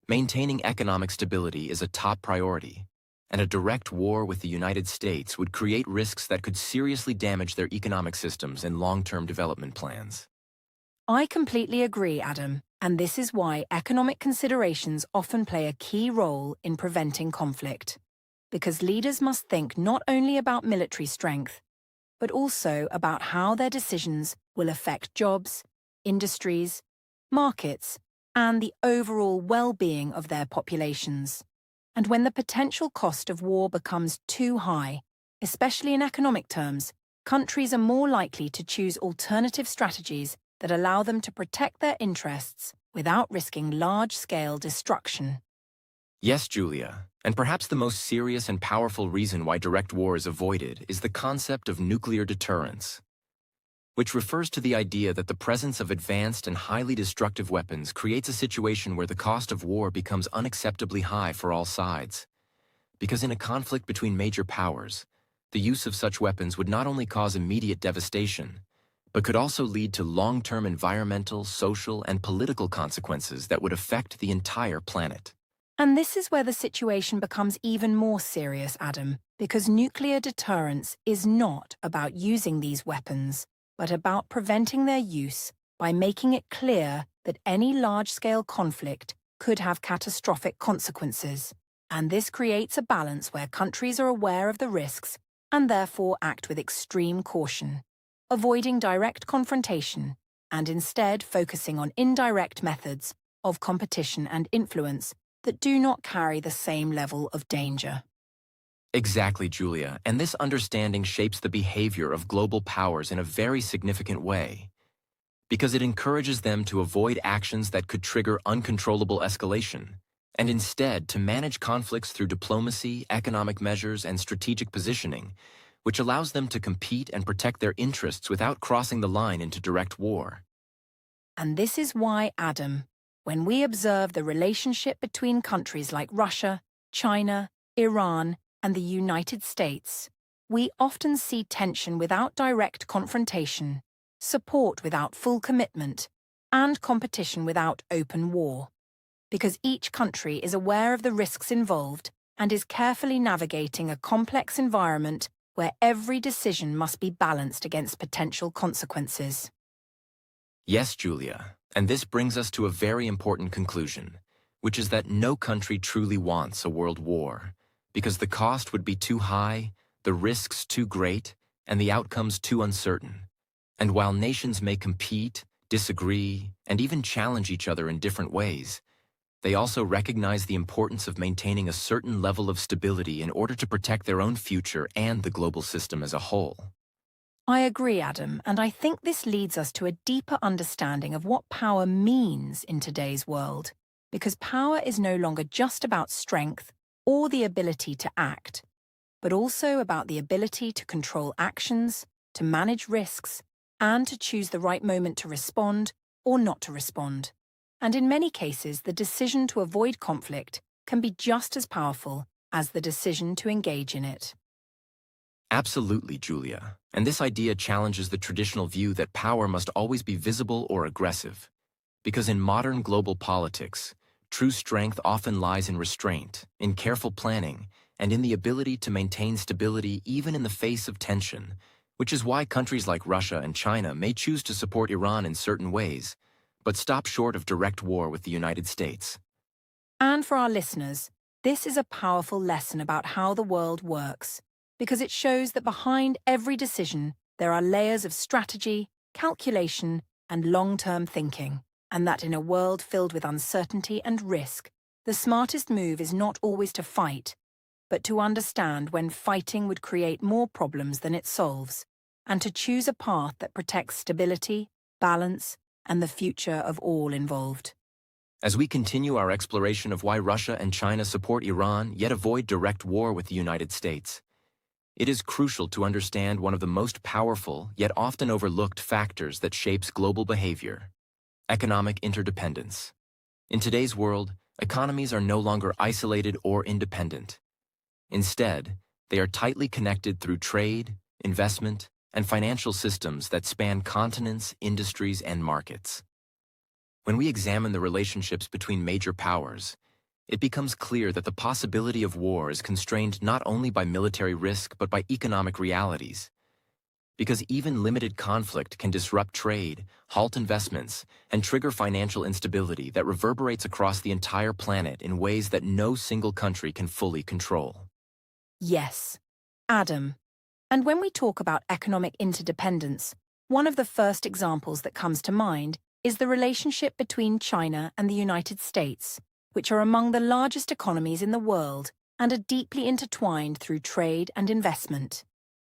maintaining economic stability is a top priority. And a direct war with the United States would create risks that could seriously damage their economic systems and long-term development plans.
I completely agree, Adam, and this is why economic considerations often play a key role in preventing conflict. Because leaders must think not only about military strength, but also about how their decisions will affect jobs, industries, markets, and the overall well-being of their populations. And when the potential cost of war becomes too high, especially in economic terms, countries are more likely to choose alternative strategies that allow them to protect their interests without risking large-scale destruction.
Yes, Julia, and perhaps the most serious and powerful reason why direct war is avoided is the concept of nuclear deterrence, which refers to the idea that the presence of advanced and highly destructive weapons creates a situation where the cost of war becomes unacceptably high for all sides. Because in a conflict between major powers, the use of such weapons would not only cause immediate devastation, but could also lead to long-term environmental, social, and political consequences that would affect the entire planet.
And this is where the situation becomes even more serious, Adam, because nuclear deterrence is not about using these weapons, but about preventing their use by making it clear that any large-scale conflict could have catastrophic consequences. And this creates a balance where countries are aware of the risks and therefore act with extreme caution, avoiding direct confrontation and instead focusing on indirect methods of competition and influence that do not carry the same level of danger.
Exactly, Julia, and this understanding shapes the behavior of global powers in a very significant way, because it encourages them to avoid actions that could trigger uncontrollable escalation, and instead to manage conflicts through diplomacy, economic measures, and strategic positioning, which allows them to compete and protect their interests without crossing the line into direct war.
And this is why, Adam, when we observe the relationship between countries like Russia, China, Iran, and the United States, we often see tension without direct confrontation, support without full commitment, and competition without open war. Because each country is aware of the risks involved and is carefully navigating a complex environment where every decision must be balanced against potential consequences.
Yes, Julia, and this brings us to a very important conclusion, which is that no country truly wants a world war, because the cost would be too high, the risks too great, and the outcomes too uncertain. And while nations may compete, disagree, and even challenge each other in different ways, they also recognize the importance of maintaining a certain level of stability in order to protect their own future and the global system as a whole.
I agree, Adam, and I think this leads us to a deeper understanding of what power means in today's world, because power is no longer just about strength or the ability to act, but also about the ability to control actions, to manage risks, and to choose the right moment to respond or not to respond. And in many cases, the decision to avoid conflict can be just as powerful as the decision to engage in it.
Absolutely, Julia. And this idea challenges the traditional view that power must always be visible or aggressive. Because in modern global politics, true strength often lies in restraint, in careful planning, and in the ability to maintain stability even in the face of tension, which is why countries like Russia and China may choose to support Iran in certain ways, but stop short of direct war with the United States.
And for our listeners, this is a powerful lesson about how the world works, because it shows that behind every decision there are layers of strategy, calculation, and long-term thinking, and that in a world filled with uncertainty and risk, the smartest move is not always to fight, but to understand when fighting would create more problems than it solves, and to choose a path that protects stability, balance, and the future of all involved.
As we continue our exploration of why Russia and China support Iran yet avoid direct war with the United States, it is crucial to understand one of the most powerful yet often overlooked factors that shapes global behavior: economic interdependence. In today's world, economies are no longer isolated or independent. Instead, they are tightly connected through trade, investment, and financial systems that span continents, industries, and markets. When we examine the relationships between major powers, it becomes clear that the possibility of war is constrained not only by military risk but by economic realities. Because even limited conflict can disrupt trade, halt investments, and trigger financial instability that reverberates across the entire planet in ways that no single country can fully control.
Yes, Adam, And when we talk about economic interdependence, one of the first examples that comes to mind is the relationship between China and the United States, which are among the largest economies in the world and are deeply intertwined through trade and investment.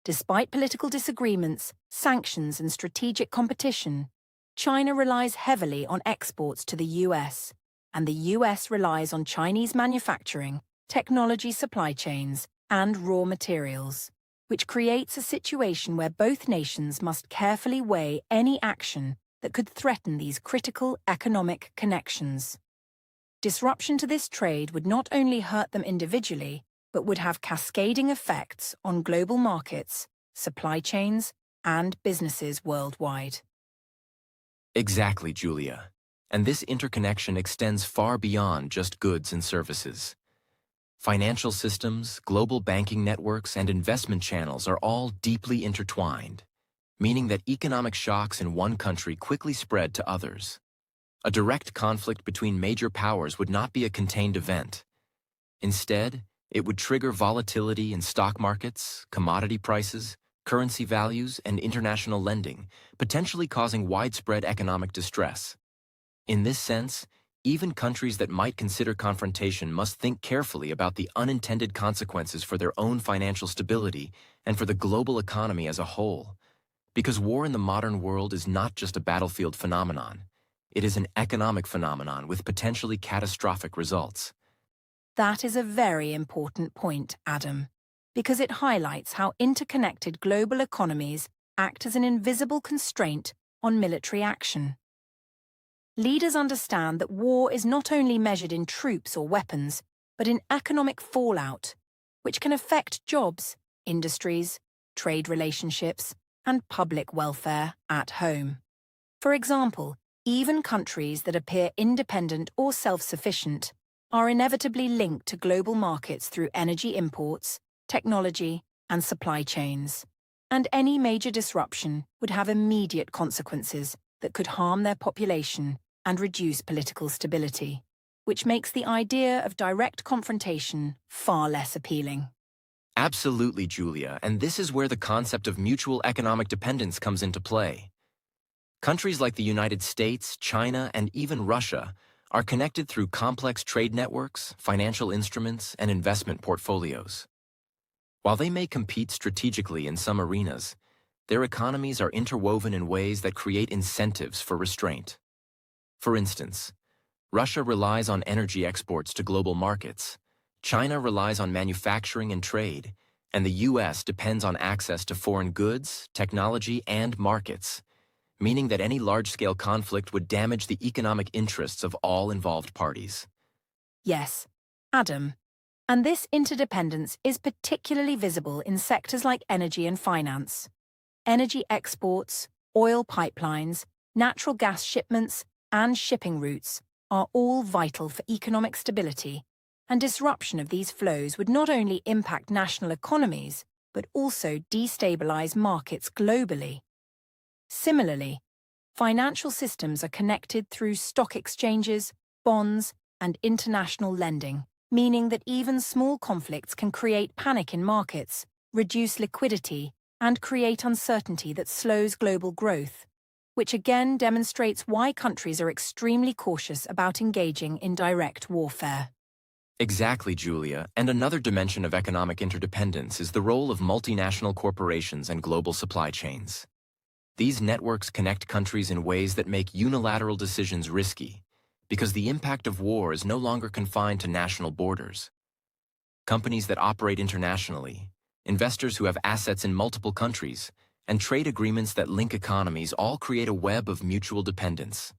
Despite political disagreements, sanctions, and strategic competition, China relies heavily on exports to the US, and the US relies on Chinese manufacturing, technology supply chains, and raw materials, which creates a situation where both nations must carefully weigh any action that could threaten these critical economic connections. Disruption to this trade would not only hurt them individually, but would have cascading effects on global markets, supply chains, and businesses worldwide.
Exactly, Julia. And this interconnection extends far beyond just goods and services. Financial systems, global banking networks, and investment channels are all deeply intertwined, meaning that economic shocks in one country quickly spread to others. A direct conflict between major powers would not be a contained event. Instead, it would trigger volatility in stock markets, commodity prices, currency values, and international lending, potentially causing widespread economic distress. In this sense, even countries that might consider confrontation must think carefully about the unintended consequences for their own financial stability and for the global economy as a whole. Because war in the modern world is not just a battlefield phenomenon. It is an economic phenomenon with potentially catastrophic results.
That is a very important point, Adam, because it highlights how interconnected global economies act as an invisible constraint on military action. Leaders understand that war is not only measured in troops or weapons, but in economic fallout, which can affect jobs, industries, trade relationships, and public welfare at home. For example, even countries that appear independent or self-sufficient are inevitably linked to global markets through energy imports, technology, and supply chains. And any major disruption would have immediate consequences that could harm their population and reduce political stability, which makes the idea of direct confrontation far less appealing.
Absolutely, Julia, and this is where the concept of mutual economic dependence comes into play. Countries like the United States, China, and even Russia are connected through complex trade networks, financial instruments, and investment portfolios. While they may compete strategically in some arenas, their economies are interwoven in ways that create incentives for restraint. For instance, Russia relies on energy exports to global markets, China relies on manufacturing and trade, and the US depends on access to foreign goods, technology, and markets, meaning that any large-scale conflict would damage the economic interests of all involved parties.
Yes, Adam. And this interdependence is particularly visible in sectors like energy and finance. Energy exports, oil pipelines, natural gas shipments, and shipping routes are all vital for economic stability, and disruption of these flows would not only impact national economies, but also destabilize markets globally. Similarly, financial systems are connected through stock exchanges, bonds, and international lending, meaning that even small conflicts can create panic in markets, reduce liquidity, and create uncertainty that slows global growth, which again demonstrates why countries are extremely cautious about engaging in direct warfare.
Exactly, Julia, and another dimension of economic interdependence is the role of multinational corporations and global supply chains. These networks connect countries in ways that make unilateral decisions risky, because the impact of war is no longer confined to national borders. Companies that operate internationally, investors who have assets in multiple countries, and trade agreements that link economies all create a web of mutual dependence.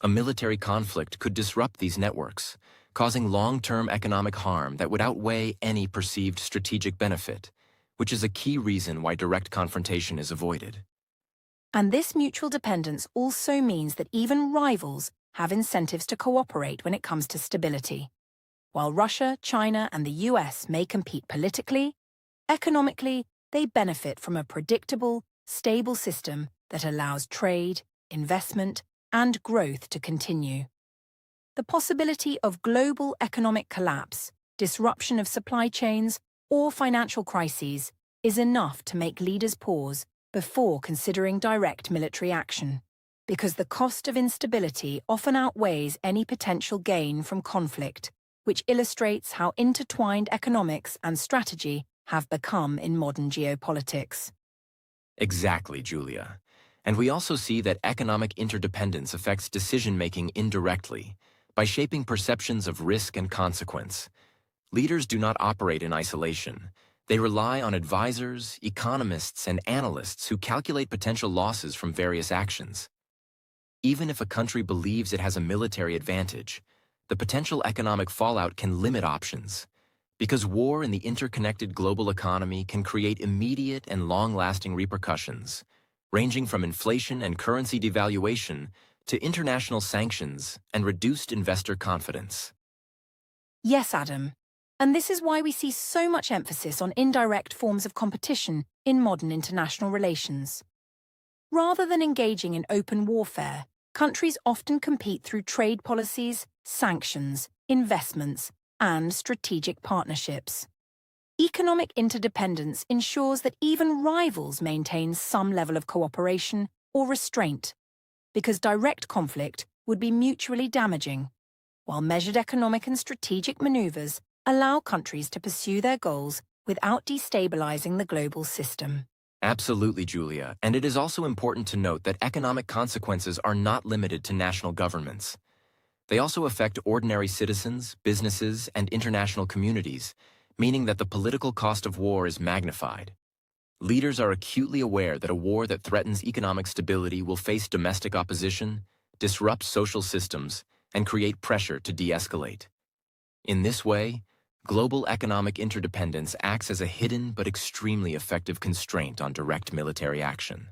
A military conflict could disrupt these networks, causing long-term economic harm that would outweigh any perceived strategic benefit, which is a key reason why direct confrontation is avoided.
And this mutual dependence also means that even rivals have incentives to cooperate when it comes to stability. While Russia, China, and the US may compete politically, economically, they benefit from a predictable, stable system that allows trade, investment, and growth to continue. The possibility of global economic collapse, disruption of supply chains, or financial crises is enough to make leaders pause before considering direct military action, because the cost of instability often outweighs any potential gain from conflict, which illustrates how intertwined economics and strategy have become in modern geopolitics.
Exactly, Julia. And we also see that economic interdependence affects decision-making indirectly by shaping perceptions of risk and consequence. Leaders do not operate in isolation. They rely on advisors, economists, and analysts who calculate potential losses from various actions. Even if a country believes it has a military advantage, the potential economic fallout can limit options, because war in the interconnected global economy can create immediate and long-lasting repercussions, ranging from inflation and currency devaluation to international sanctions and reduced investor confidence.
Yes, Adam. And this is why we see so much emphasis on indirect forms of competition in modern international relations. Rather than engaging in open warfare, countries often compete through trade policies, sanctions, investments, and strategic partnerships. Economic interdependence ensures that even rivals maintain some level of cooperation or restraint, because direct conflict would be mutually damaging, while measured economic and strategic maneuvers allow countries to pursue their goals without destabilizing the global system.
Absolutely, Julia, and it is also important to note that economic consequences are not limited to national governments. They also affect ordinary citizens, businesses, and international communities, meaning that the political cost of war is magnified. Leaders are acutely aware that a war that threatens economic stability will face domestic opposition, disrupt social systems, and create pressure to de-escalate. In this way, global economic interdependence acts as a hidden but extremely effective constraint on direct military action.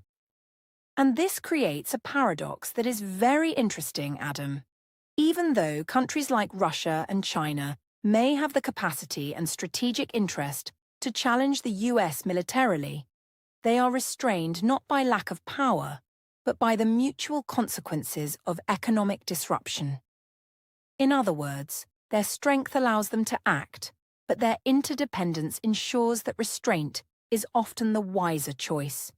And this creates a paradox that is very interesting, Adam. Even though countries like Russia and China may have the capacity and strategic interest to challenge the US militarily, they are restrained not by lack of power, but by the mutual consequences of economic disruption. In other words, their strength allows them to act, but their interdependence ensures that restraint is often the wiser choice,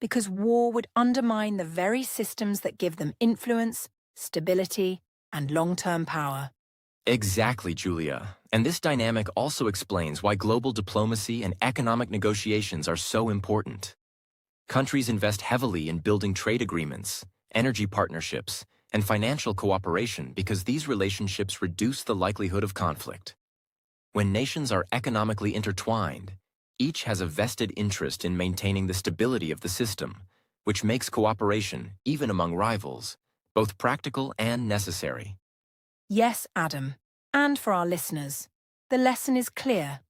because war would undermine the very systems that give them influence, stability, and long-term power.
Exactly, Julia. And this dynamic also explains why global diplomacy and economic negotiations are so important. Countries invest heavily in building trade agreements, energy partnerships, and financial cooperation because these relationships reduce the likelihood of conflict. When nations are economically intertwined, each has a vested interest in maintaining the stability of the system, which makes cooperation, even among rivals, both practical and necessary.
Yes, Adam. And for our listeners, the lesson is clear.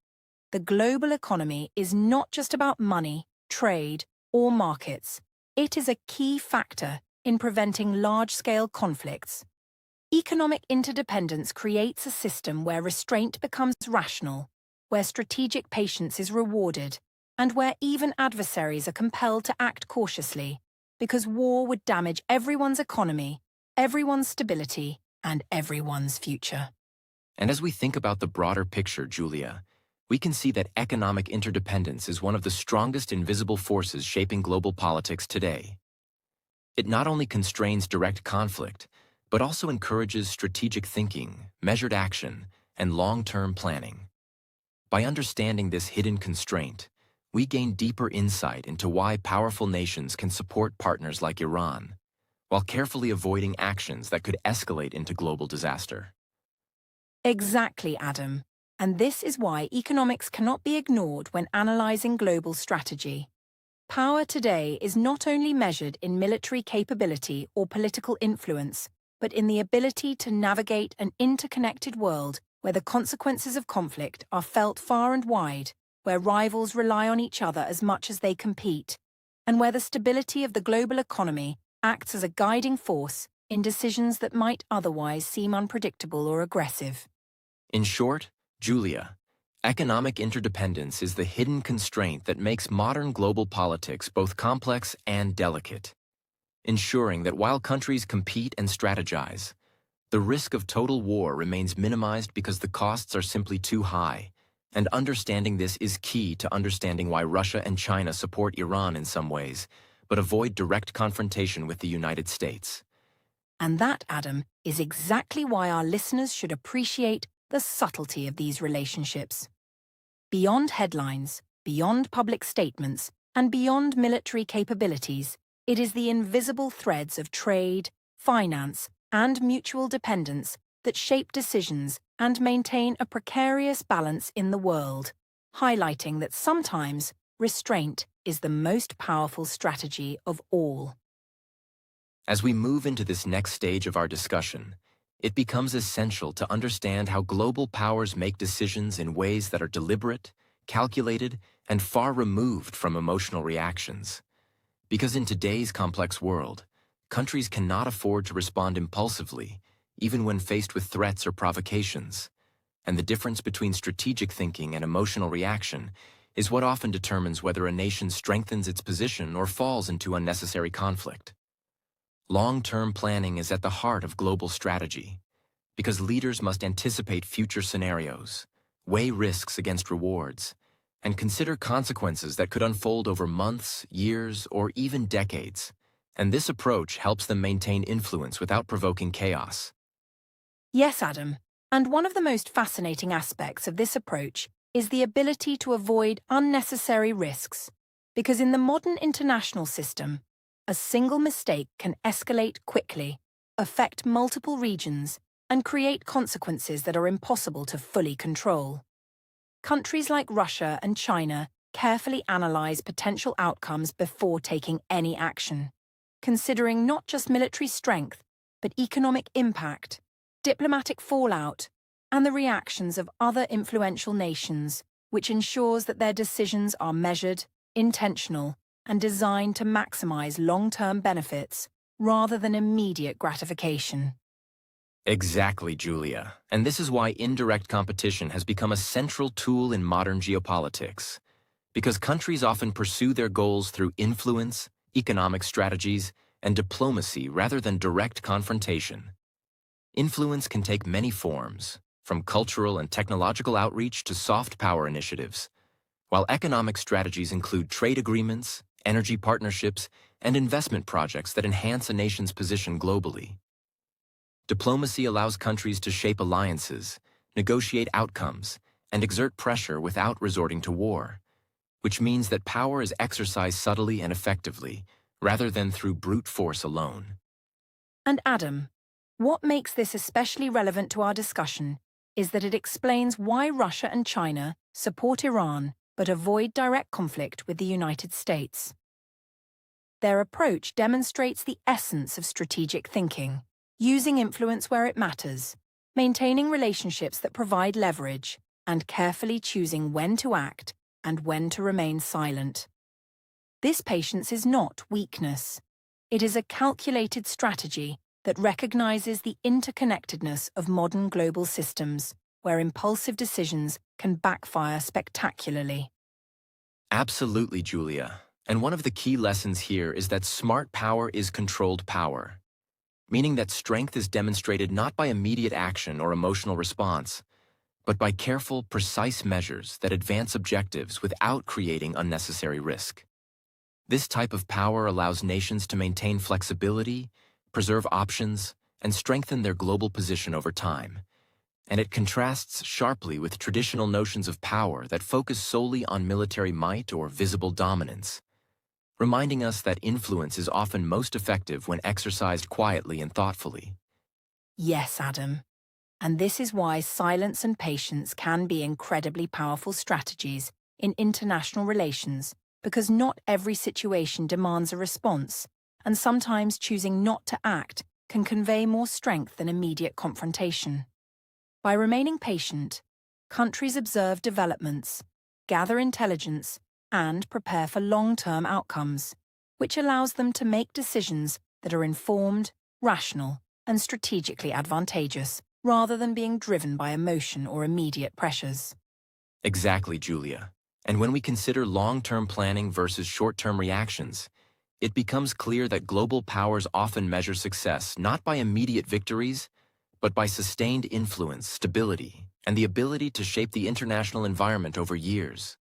The global economy is not just about money, trade, or markets. It is a key factor in preventing large-scale conflicts. Economic interdependence creates a system where restraint becomes rational, where strategic patience is rewarded, and where even adversaries are compelled to act cautiously, because war would damage everyone's economy, everyone's stability, and everyone's future.
And as we think about the broader picture, Julia, we can see that economic interdependence is one of the strongest invisible forces shaping global politics today. It not only constrains direct conflict, but also encourages strategic thinking, measured action, and long-term planning. By understanding this hidden constraint, we gain deeper insight into why powerful nations can support partners like Iran, while carefully avoiding actions that could escalate into global disaster.
Exactly, Adam. And this is why economics cannot be ignored when analyzing global strategy. Power today is not only measured in military capability or political influence, but in the ability to navigate an interconnected world where the consequences of conflict are felt far and wide, where rivals rely on each other as much as they compete, and where the stability of the global economy acts as a guiding force in decisions that might otherwise seem unpredictable or aggressive.
In short, Julia, economic interdependence is the hidden constraint that makes modern global politics both complex and delicate, ensuring that while countries compete and strategize, the risk of total war remains minimized because the costs are simply too high, And understanding this is key to understanding why Russia and China support Iran in some ways, but avoid direct confrontation with the United States.
And that, Adam, is exactly why our listeners should appreciate the subtlety of these relationships. Beyond headlines, beyond public statements, and beyond military capabilities, it is the invisible threads of trade, finance, and mutual dependence that shape decisions and maintain a precarious balance in the world, highlighting that sometimes restraint is the most powerful strategy of all.
As we move into this next stage of our discussion, it becomes essential to understand how global powers make decisions in ways that are deliberate, calculated, and far removed from emotional reactions. Because in today's complex world, countries cannot afford to respond impulsively, even when faced with threats or provocations. And the difference between strategic thinking and emotional reaction is what often determines whether a nation strengthens its position or falls into unnecessary conflict. Long-term planning is at the heart of global strategy, because leaders must anticipate future scenarios, weigh risks against rewards, and consider consequences that could unfold over months, years, or even decades. And this approach helps them maintain influence without provoking chaos.
Yes, Adam. And one of the most fascinating aspects of this approach is the ability to avoid unnecessary risks, because in the modern international system, a single mistake can escalate quickly, affect multiple regions, and create consequences that are impossible to fully control. Countries like Russia and China carefully analyze potential outcomes before taking any action, considering not just military strength, but economic impact, diplomatic fallout, and the reactions of other influential nations, which ensures that their decisions are measured, intentional, and designed to maximize long-term benefits rather than immediate gratification.
Exactly, Julia. And this is why indirect competition has become a central tool in modern geopolitics. Because countries often pursue their goals through influence, economic strategies, and diplomacy rather than direct confrontation. Influence can take many forms, from cultural and technological outreach to soft power initiatives, while economic strategies include trade agreements, energy partnerships, and investment projects that enhance a nation's position globally. Diplomacy allows countries to shape alliances, negotiate outcomes, and exert pressure without resorting to war, which means that power is exercised subtly and effectively, rather than through brute force alone.
And Adam, what makes this especially relevant to our discussion is that it explains why Russia and China support Iran but avoid direct conflict with the United States. Their approach demonstrates the essence of strategic thinking, using influence where it matters, maintaining relationships that provide leverage, and carefully choosing when to act and when to remain silent. This patience is not weakness. It is a calculated strategy that recognizes the interconnectedness of modern global systems, where impulsive decisions can backfire spectacularly.
Absolutely, Julia. And one of the key lessons here is that smart power is controlled power, meaning that strength is demonstrated not by immediate action or emotional response, but by careful, precise measures that advance objectives without creating unnecessary risk. This type of power allows nations to maintain flexibility, preserve options, and strengthen their global position over time. And it contrasts sharply with traditional notions of power that focus solely on military might or visible dominance, reminding us that influence is often most effective when exercised quietly and thoughtfully.
Yes, Adam. And this is why silence and patience can be incredibly powerful strategies in international relations, because not every situation demands a response, and sometimes choosing not to act can convey more strength than immediate confrontation. By remaining patient, countries observe developments, gather intelligence, and prepare for long-term outcomes, which allows them to make decisions that are informed, rational, and strategically advantageous, rather than being driven by emotion or immediate pressures.
Exactly, Julia. And when we consider long-term planning versus short-term reactions, it becomes clear that global powers often measure success not by immediate victories, but by sustained influence, stability, and the ability to shape the international environment over years.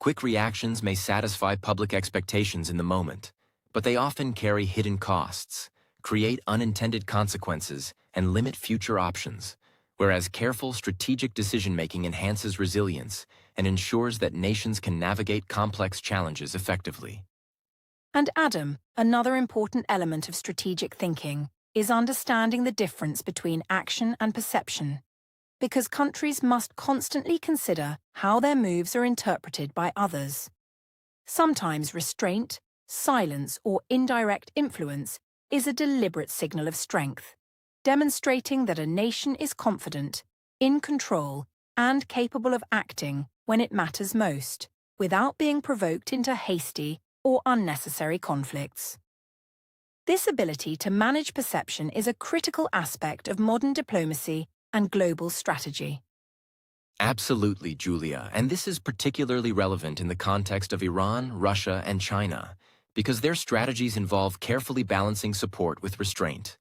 Quick reactions may satisfy public expectations in the moment, but they often carry hidden costs, create unintended consequences, and limit future options, whereas careful strategic decision-making enhances resilience and ensures that nations can navigate complex challenges effectively.
And Adam, another important element of strategic thinking is understanding the difference between action and perception, because countries must constantly consider how their moves are interpreted by others. Sometimes restraint, silence, or indirect influence is a deliberate signal of strength, demonstrating that a nation is confident, in control, and capable of acting when it matters most, without being provoked into hasty or unnecessary conflicts. This ability to manage perception is a critical aspect of modern diplomacy and global strategy.
Absolutely, Julia, and this is particularly relevant in the context of Iran, Russia, and China, because their strategies involve carefully balancing support with restraint.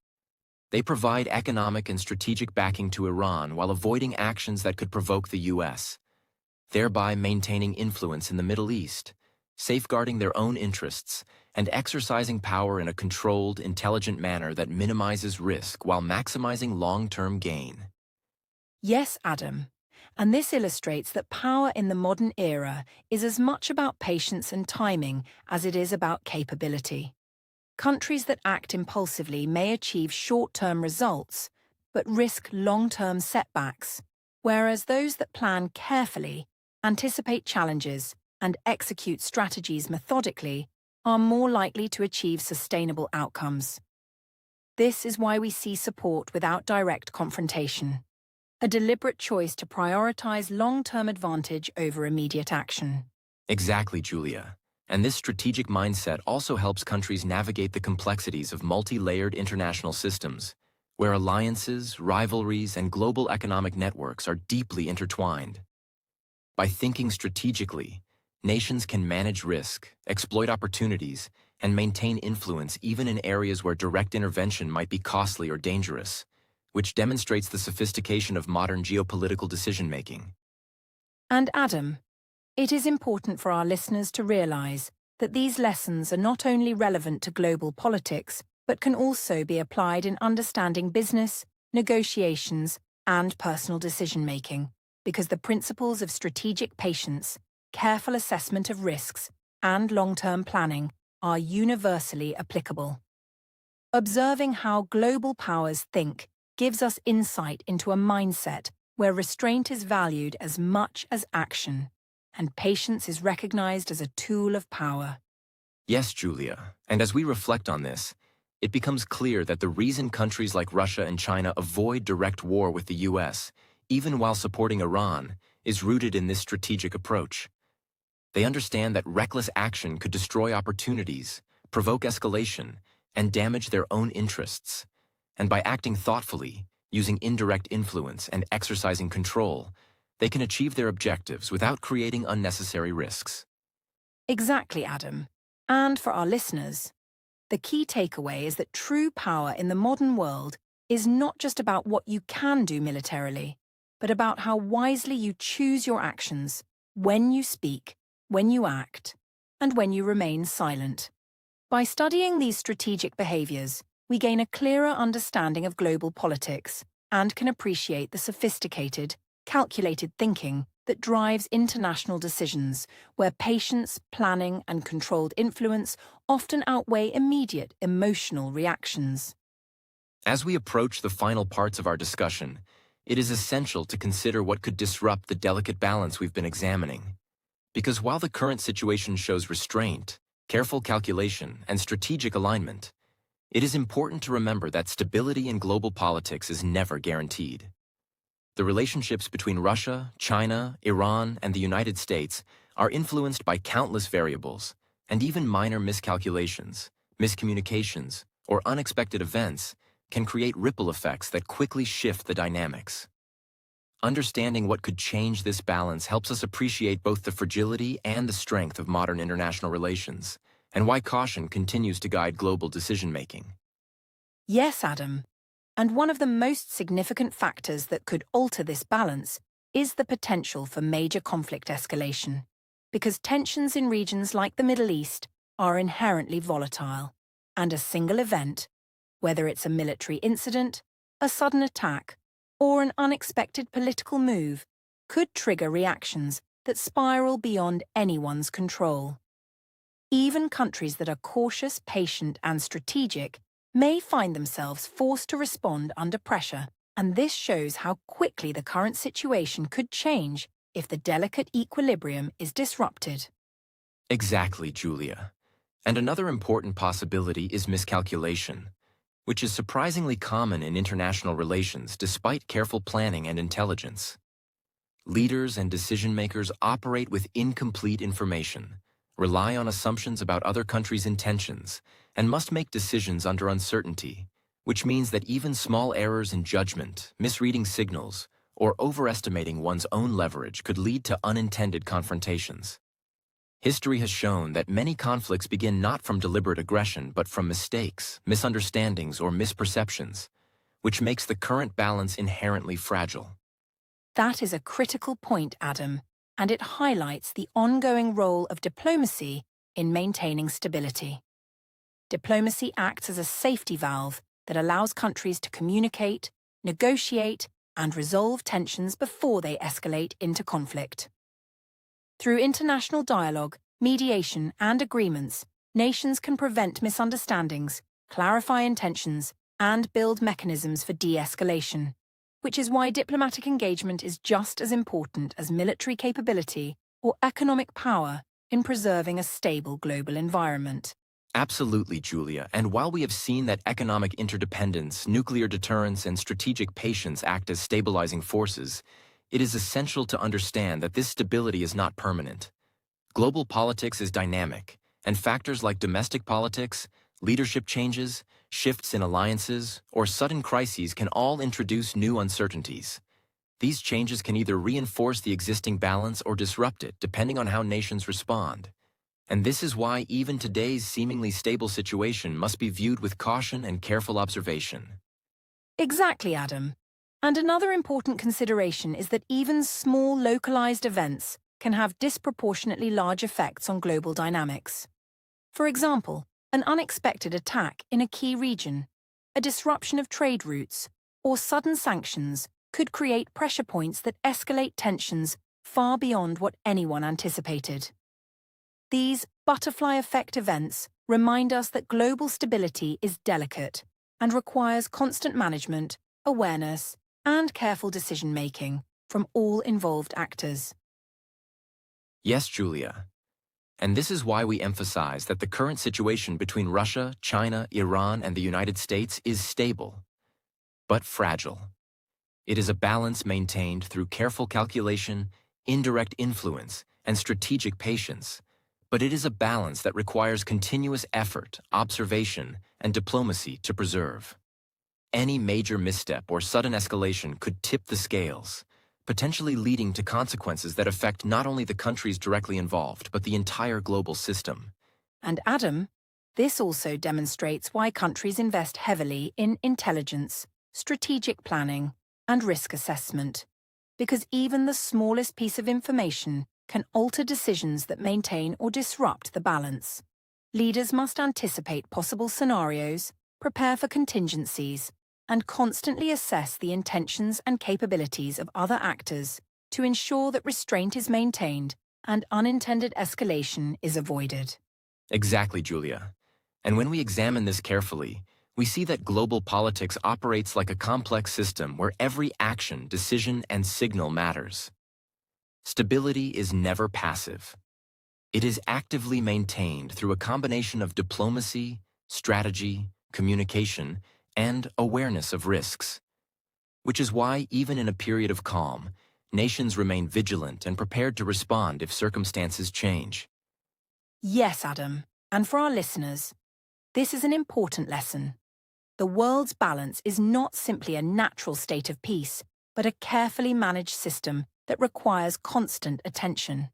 They provide economic and strategic backing to Iran while avoiding actions that could provoke the U.S., thereby maintaining influence in the Middle East, safeguarding their own interests, and exercising power in a controlled, intelligent manner that minimizes risk while maximizing long-term gain.
Yes, Adam. And this illustrates that power in the modern era is as much about patience and timing as it is about capability. Countries that act impulsively may achieve short-term results, but risk long-term setbacks, whereas those that plan carefully, anticipate challenges, and execute strategies methodically are more likely to achieve sustainable outcomes. This is why we see support without direct confrontation, a deliberate choice to prioritize long-term advantage over immediate action.
Exactly, Julia. And this strategic mindset also helps countries navigate the complexities of multi-layered international systems, where alliances, rivalries, and global economic networks are deeply intertwined. By thinking strategically, nations can manage risk, exploit opportunities, and maintain influence even in areas where direct intervention might be costly or dangerous, which demonstrates the sophistication of modern geopolitical decision-making.
And Adam, it is important for our listeners to realize that these lessons are not only relevant to global politics, but can also be applied in understanding business, negotiations, and personal decision-making, because the principles of strategic patience, careful assessment of risks, and long-term planning are universally applicable. Observing how global powers think gives us insight into a mindset where restraint is valued as much as action, and patience is recognized as a tool of power.
Yes, Julia, and as we reflect on this, it becomes clear that the reason countries like Russia and China avoid direct war with the U.S., even while supporting Iran, is rooted in this strategic approach. They understand that reckless action could destroy opportunities, provoke escalation, and damage their own interests. And by acting thoughtfully, using indirect influence, and exercising control, they can achieve their objectives without creating unnecessary risks.
Exactly, Adam. And for our listeners, the key takeaway is that true power in the modern world is not just about what you can do militarily, but about how wisely you choose your actions, when you speak, when you act, and when you remain silent. By studying these strategic behaviors, we gain a clearer understanding of global politics and can appreciate the sophisticated, calculated thinking that drives international decisions, where patience, planning, and controlled influence often outweigh immediate emotional reactions.
As we approach the final parts of our discussion, it is essential to consider what could disrupt the delicate balance we've been examining. Because while the current situation shows restraint, careful calculation, and strategic alignment, it is important to remember that stability in global politics is never guaranteed. The relationships between Russia, China, Iran, and the United States are influenced by countless variables, and even minor miscalculations, miscommunications, or unexpected events can create ripple effects that quickly shift the dynamics. Understanding what could change this balance helps us appreciate both the fragility and the strength of modern international relations, and why caution continues to guide global decision-making.
Yes, Adam. And one of the most significant factors that could alter this balance is the potential for major conflict escalation, because tensions in regions like the Middle East are inherently volatile, and a single event, whether it's a military incident, a sudden attack, or an unexpected political move, could trigger reactions that spiral beyond anyone's control. Even countries that are cautious, patient, and strategic may find themselves forced to respond under pressure, and this shows how quickly the current situation could change if the delicate equilibrium is disrupted.
Exactly, Julia. And another important possibility is miscalculation, which is surprisingly common in international relations despite careful planning and intelligence. Leaders and decision-makers operate with incomplete information, rely on assumptions about other countries' intentions, and must make decisions under uncertainty, which means that even small errors in judgment, misreading signals, or overestimating one's own leverage could lead to unintended confrontations. History has shown that many conflicts begin not from deliberate aggression but from mistakes, misunderstandings, or misperceptions, which makes the current balance inherently fragile.
That is a critical point, Adam, and it highlights the ongoing role of diplomacy in maintaining stability. Diplomacy acts as a safety valve that allows countries to communicate, negotiate, and resolve tensions before they escalate into conflict. Through international dialogue, mediation, and agreements, nations can prevent misunderstandings, clarify intentions, and build mechanisms for de-escalation, which is why diplomatic engagement is just as important as military capability or economic power in preserving a stable global environment.
Absolutely, Julia. And while we have seen that economic interdependence, nuclear deterrence, and strategic patience act as stabilizing forces, it is essential to understand that this stability is not permanent. Global politics is dynamic, and factors like domestic politics, leadership changes, shifts in alliances, or sudden crises can all introduce new uncertainties. These changes can either reinforce the existing balance or disrupt it, depending on how nations respond. And this is why even today's seemingly stable situation must be viewed with caution and careful observation.
Exactly, Adam. And another important consideration is that even small localized events can have disproportionately large effects on global dynamics. For example, an unexpected attack in a key region, a disruption of trade routes, or sudden sanctions could create pressure points that escalate tensions far beyond what anyone anticipated. These butterfly effect events remind us that global stability is delicate and requires constant management, awareness, and careful decision-making from all involved actors.
Yes, Julia. And this is why we emphasize that the current situation between Russia, China, Iran, and the United States is stable, but fragile. It is a balance maintained through careful calculation, indirect influence, and strategic patience, but it is a balance that requires continuous effort, observation, and diplomacy to preserve. Any major misstep or sudden escalation could tip the scales, potentially leading to consequences that affect not only the countries directly involved, but the entire global system.
And Adam, this also demonstrates why countries invest heavily in intelligence, strategic planning, and risk assessment, because even the smallest piece of information can alter decisions that maintain or disrupt the balance. Leaders must anticipate possible scenarios, prepare for contingencies, and constantly assess the intentions and capabilities of other actors to ensure that restraint is maintained and unintended escalation is avoided.
Exactly, Julia. And when we examine this carefully, we see that global politics operates like a complex system where every action, decision, and signal matters. Stability is never passive. It is actively maintained through a combination of diplomacy, strategy, communication, and awareness of risks. Which is why, even in a period of calm, nations remain vigilant and prepared to respond if circumstances change.
Yes, Adam, and for our listeners, this is an important lesson. The world's balance is not simply a natural state of peace, but a carefully managed system that requires constant attention.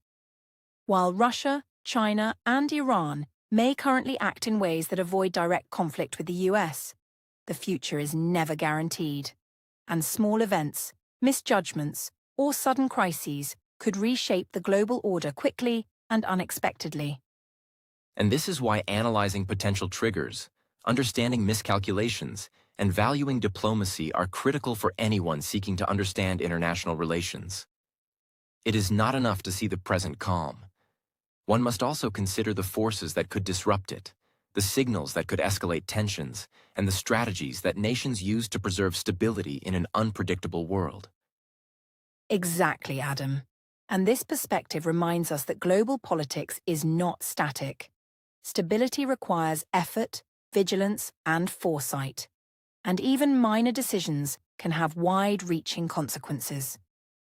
While Russia, China, and Iran may currently act in ways that avoid direct conflict with the US, the future is never guaranteed, and small events, misjudgments, or sudden crises could reshape the global order quickly and unexpectedly.
And this is why analyzing potential triggers, understanding miscalculations, and valuing diplomacy are critical for anyone seeking to understand international relations. It is not enough to see the present calm. One must also consider the forces that could disrupt it, the signals that could escalate tensions, and the strategies that nations use to preserve stability in an unpredictable world.
Exactly, Adam. And this perspective reminds us that global politics is not static. Stability requires effort, vigilance, and foresight. And even minor decisions can have wide-reaching consequences.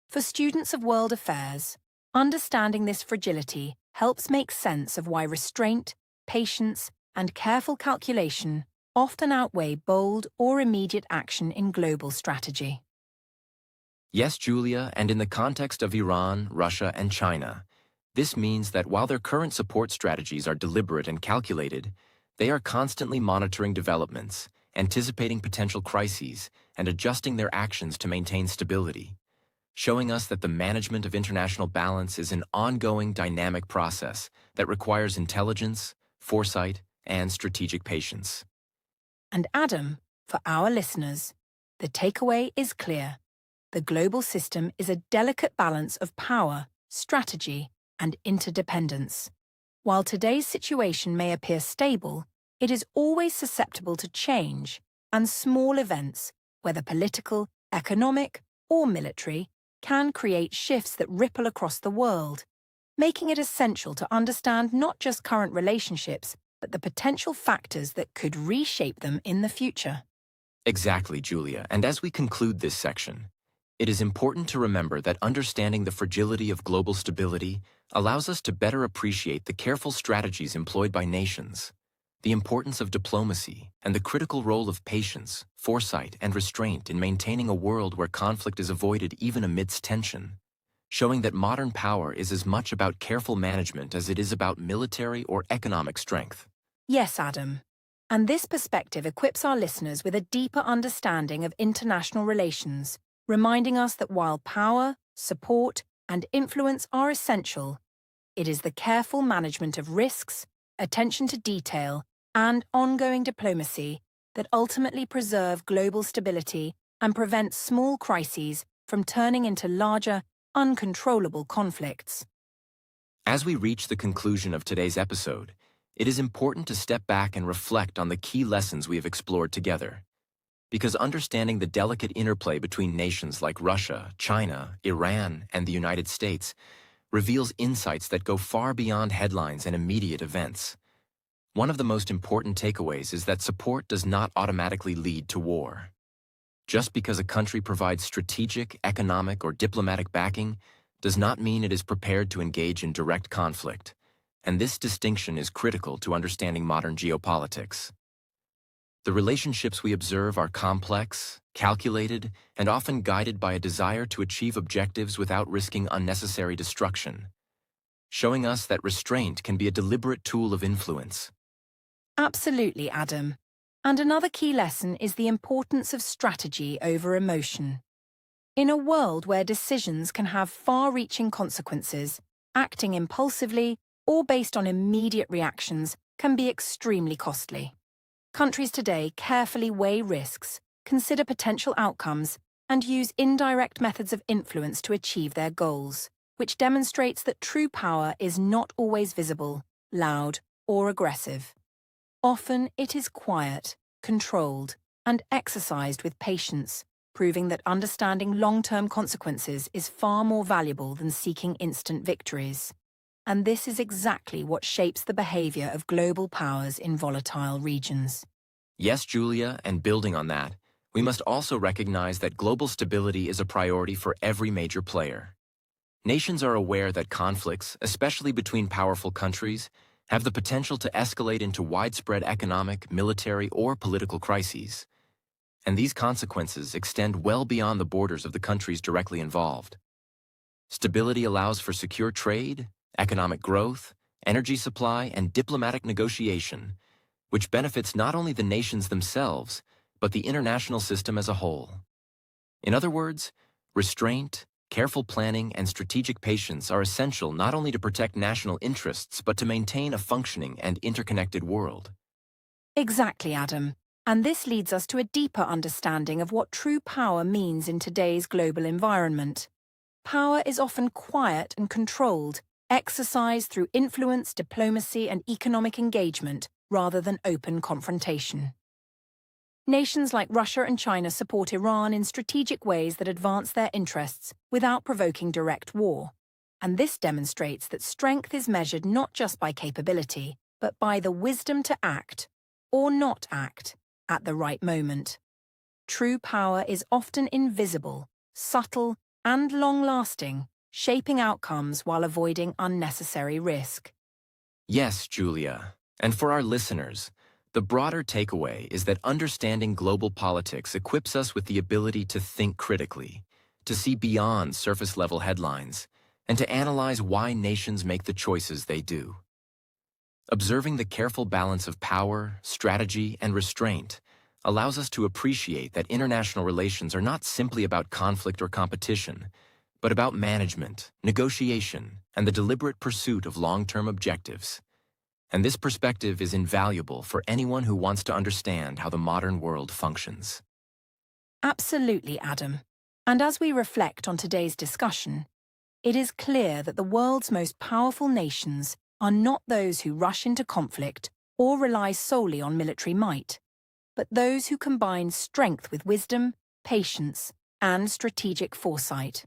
For students of world affairs, understanding this fragility helps make sense of why restraint, patience, and careful calculation often outweigh bold or immediate action in global strategy.
Yes, Julia, and in the context of Iran, Russia, and China, this means that while their current support strategies are deliberate and calculated, they are constantly monitoring developments, anticipating potential crises, and adjusting their actions to maintain stability, showing us that the management of international balance is an ongoing dynamic process that requires intelligence, foresight, and strategic patience.
And Adam, for our listeners, the takeaway is clear. The global system is a delicate balance of power, strategy, and interdependence. While today's situation may appear stable, it is always susceptible to change, and small events, whether political, economic, or military, can create shifts that ripple across the world, making it essential to understand not just current relationships, but the potential factors that could reshape them in the future.
Exactly, Julia. And as we conclude this section, it is important to remember that understanding the fragility of global stability allows us to better appreciate the careful strategies employed by nations, the importance of diplomacy, and the critical role of patience, foresight, and restraint in maintaining a world where conflict is avoided even amidst tension, showing that modern power is as much about careful management as it is about military or economic strength.
Yes, Adam. And this perspective equips our listeners with a deeper understanding of international relations, reminding us that while power, support, and influence are essential, it is the careful management of risks, attention to detail, and ongoing diplomacy that ultimately preserve global stability and prevent small crises from turning into larger, uncontrollable conflicts.
As we reach the conclusion of today's episode, it is important to step back and reflect on the key lessons we have explored together. Because understanding the delicate interplay between nations like Russia, China, Iran, and the United States reveals insights that go far beyond headlines and immediate events. One of the most important takeaways is that support does not automatically lead to war. Just because a country provides strategic, economic, or diplomatic backing does not mean it is prepared to engage in direct conflict, and this distinction is critical to understanding modern geopolitics. The relationships we observe are complex, calculated, and often guided by a desire to achieve objectives without risking unnecessary destruction, showing us that restraint can be a deliberate tool of influence.
Absolutely, Adam. And another key lesson is the importance of strategy over emotion. In a world where decisions can have far-reaching consequences, acting impulsively or based on immediate reactions can be extremely costly. Countries today carefully weigh risks, consider potential outcomes, and use indirect methods of influence to achieve their goals, which demonstrates that true power is not always visible, loud, or aggressive. Often it is quiet, controlled, and exercised with patience, proving that understanding long-term consequences is far more valuable than seeking instant victories. And this is exactly what shapes the behavior of global powers in volatile regions.
Yes, Julia, and building on that, we must also recognize that global stability is a priority for every major player. Nations are aware that conflicts, especially between powerful countries, have the potential to escalate into widespread economic, military, or political crises. And these consequences extend well beyond the borders of the countries directly involved. Stability allows for secure trade, economic growth, energy supply, and diplomatic negotiation, which benefits not only the nations themselves, but the international system as a whole. In other words, restraint, Careful planning and strategic patience are essential not only to protect national interests but to maintain a functioning and interconnected world.
Exactly, Adam. And this leads us to a deeper understanding of what true power means in today's global environment. Power is often quiet and controlled, exercised through influence, diplomacy, and economic engagement rather than open confrontation. Nations like Russia and China support Iran in strategic ways that advance their interests without provoking direct war. And this demonstrates that strength is measured not just by capability, but by the wisdom to act, or not act, at the right moment. True power is often invisible, subtle, and long-lasting, shaping outcomes while avoiding unnecessary risk.
Yes, Julia. And for our listeners, the broader takeaway is that understanding global politics equips us with the ability to think critically, to see beyond surface-level headlines, and to analyze why nations make the choices they do. Observing the careful balance of power, strategy, and restraint allows us to appreciate that international relations are not simply about conflict or competition, but about management, negotiation, and the deliberate pursuit of long-term objectives. And this perspective is invaluable for anyone who wants to understand how the modern world functions.
Absolutely, Adam. And as we reflect on today's discussion, it is clear that the world's most powerful nations are not those who rush into conflict or rely solely on military might, but those who combine strength with wisdom, patience, and strategic foresight.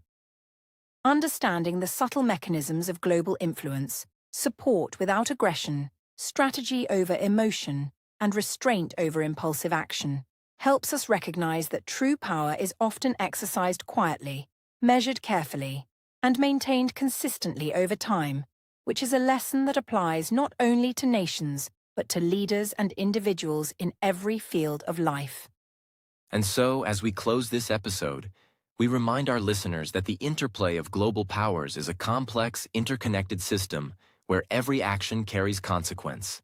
Understanding the subtle mechanisms of global influence, support without aggression, strategy over emotion, and restraint over impulsive action helps us recognize that true power is often exercised quietly, measured carefully, and maintained consistently over time, which is a lesson that applies not only to nations, but to leaders and individuals in every field of life.
And so, as we close this episode, we remind our listeners that the interplay of global powers is a complex, interconnected system where every action carries consequence,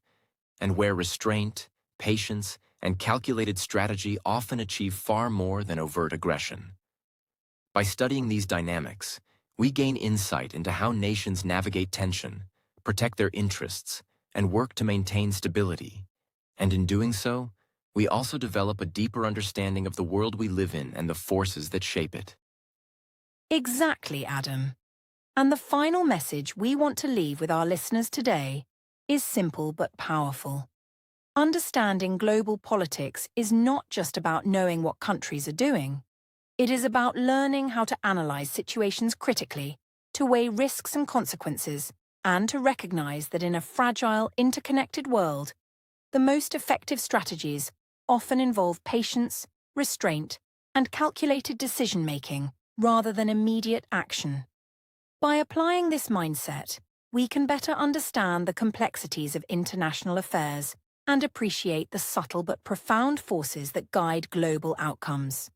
and where restraint, patience, and calculated strategy often achieve far more than overt aggression. By studying these dynamics, we gain insight into how nations navigate tension, protect their interests, and work to maintain stability. And in doing so, we also develop a deeper understanding of the world we live in and the forces that shape it.
Exactly, Adam. And the final message we want to leave with our listeners today is simple but powerful. Understanding global politics is not just about knowing what countries are doing. It is about learning how to analyze situations critically, to weigh risks and consequences, and to recognize that in a fragile, interconnected world, the most effective strategies often involve patience, restraint, and calculated decision-making rather than immediate action. By applying this mindset, we can better understand the complexities of international affairs and appreciate the subtle but profound forces that guide global outcomes.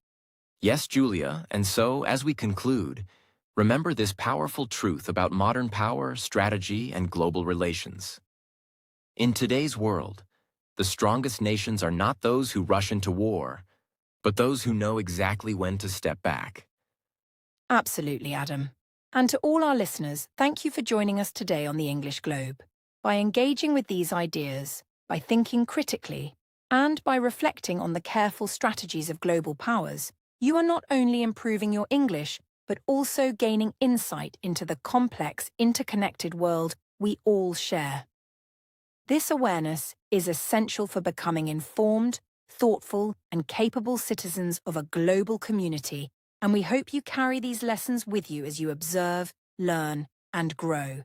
Yes, Julia, and so, as we conclude, remember this powerful truth about modern power, strategy, and global relations. In today's world, the strongest nations are not those who rush into war, but those who know exactly when to step back.
Absolutely, Adam. And to all our listeners, thank you for joining us today on the English Globe. By engaging with these ideas, by thinking critically, and by reflecting on the careful strategies of global powers, you are not only improving your English, but also gaining insight into the complex, interconnected world we all share. This awareness is essential for becoming informed, thoughtful, and capable citizens of a global community, and we hope you carry these lessons with you as you observe, learn, and grow.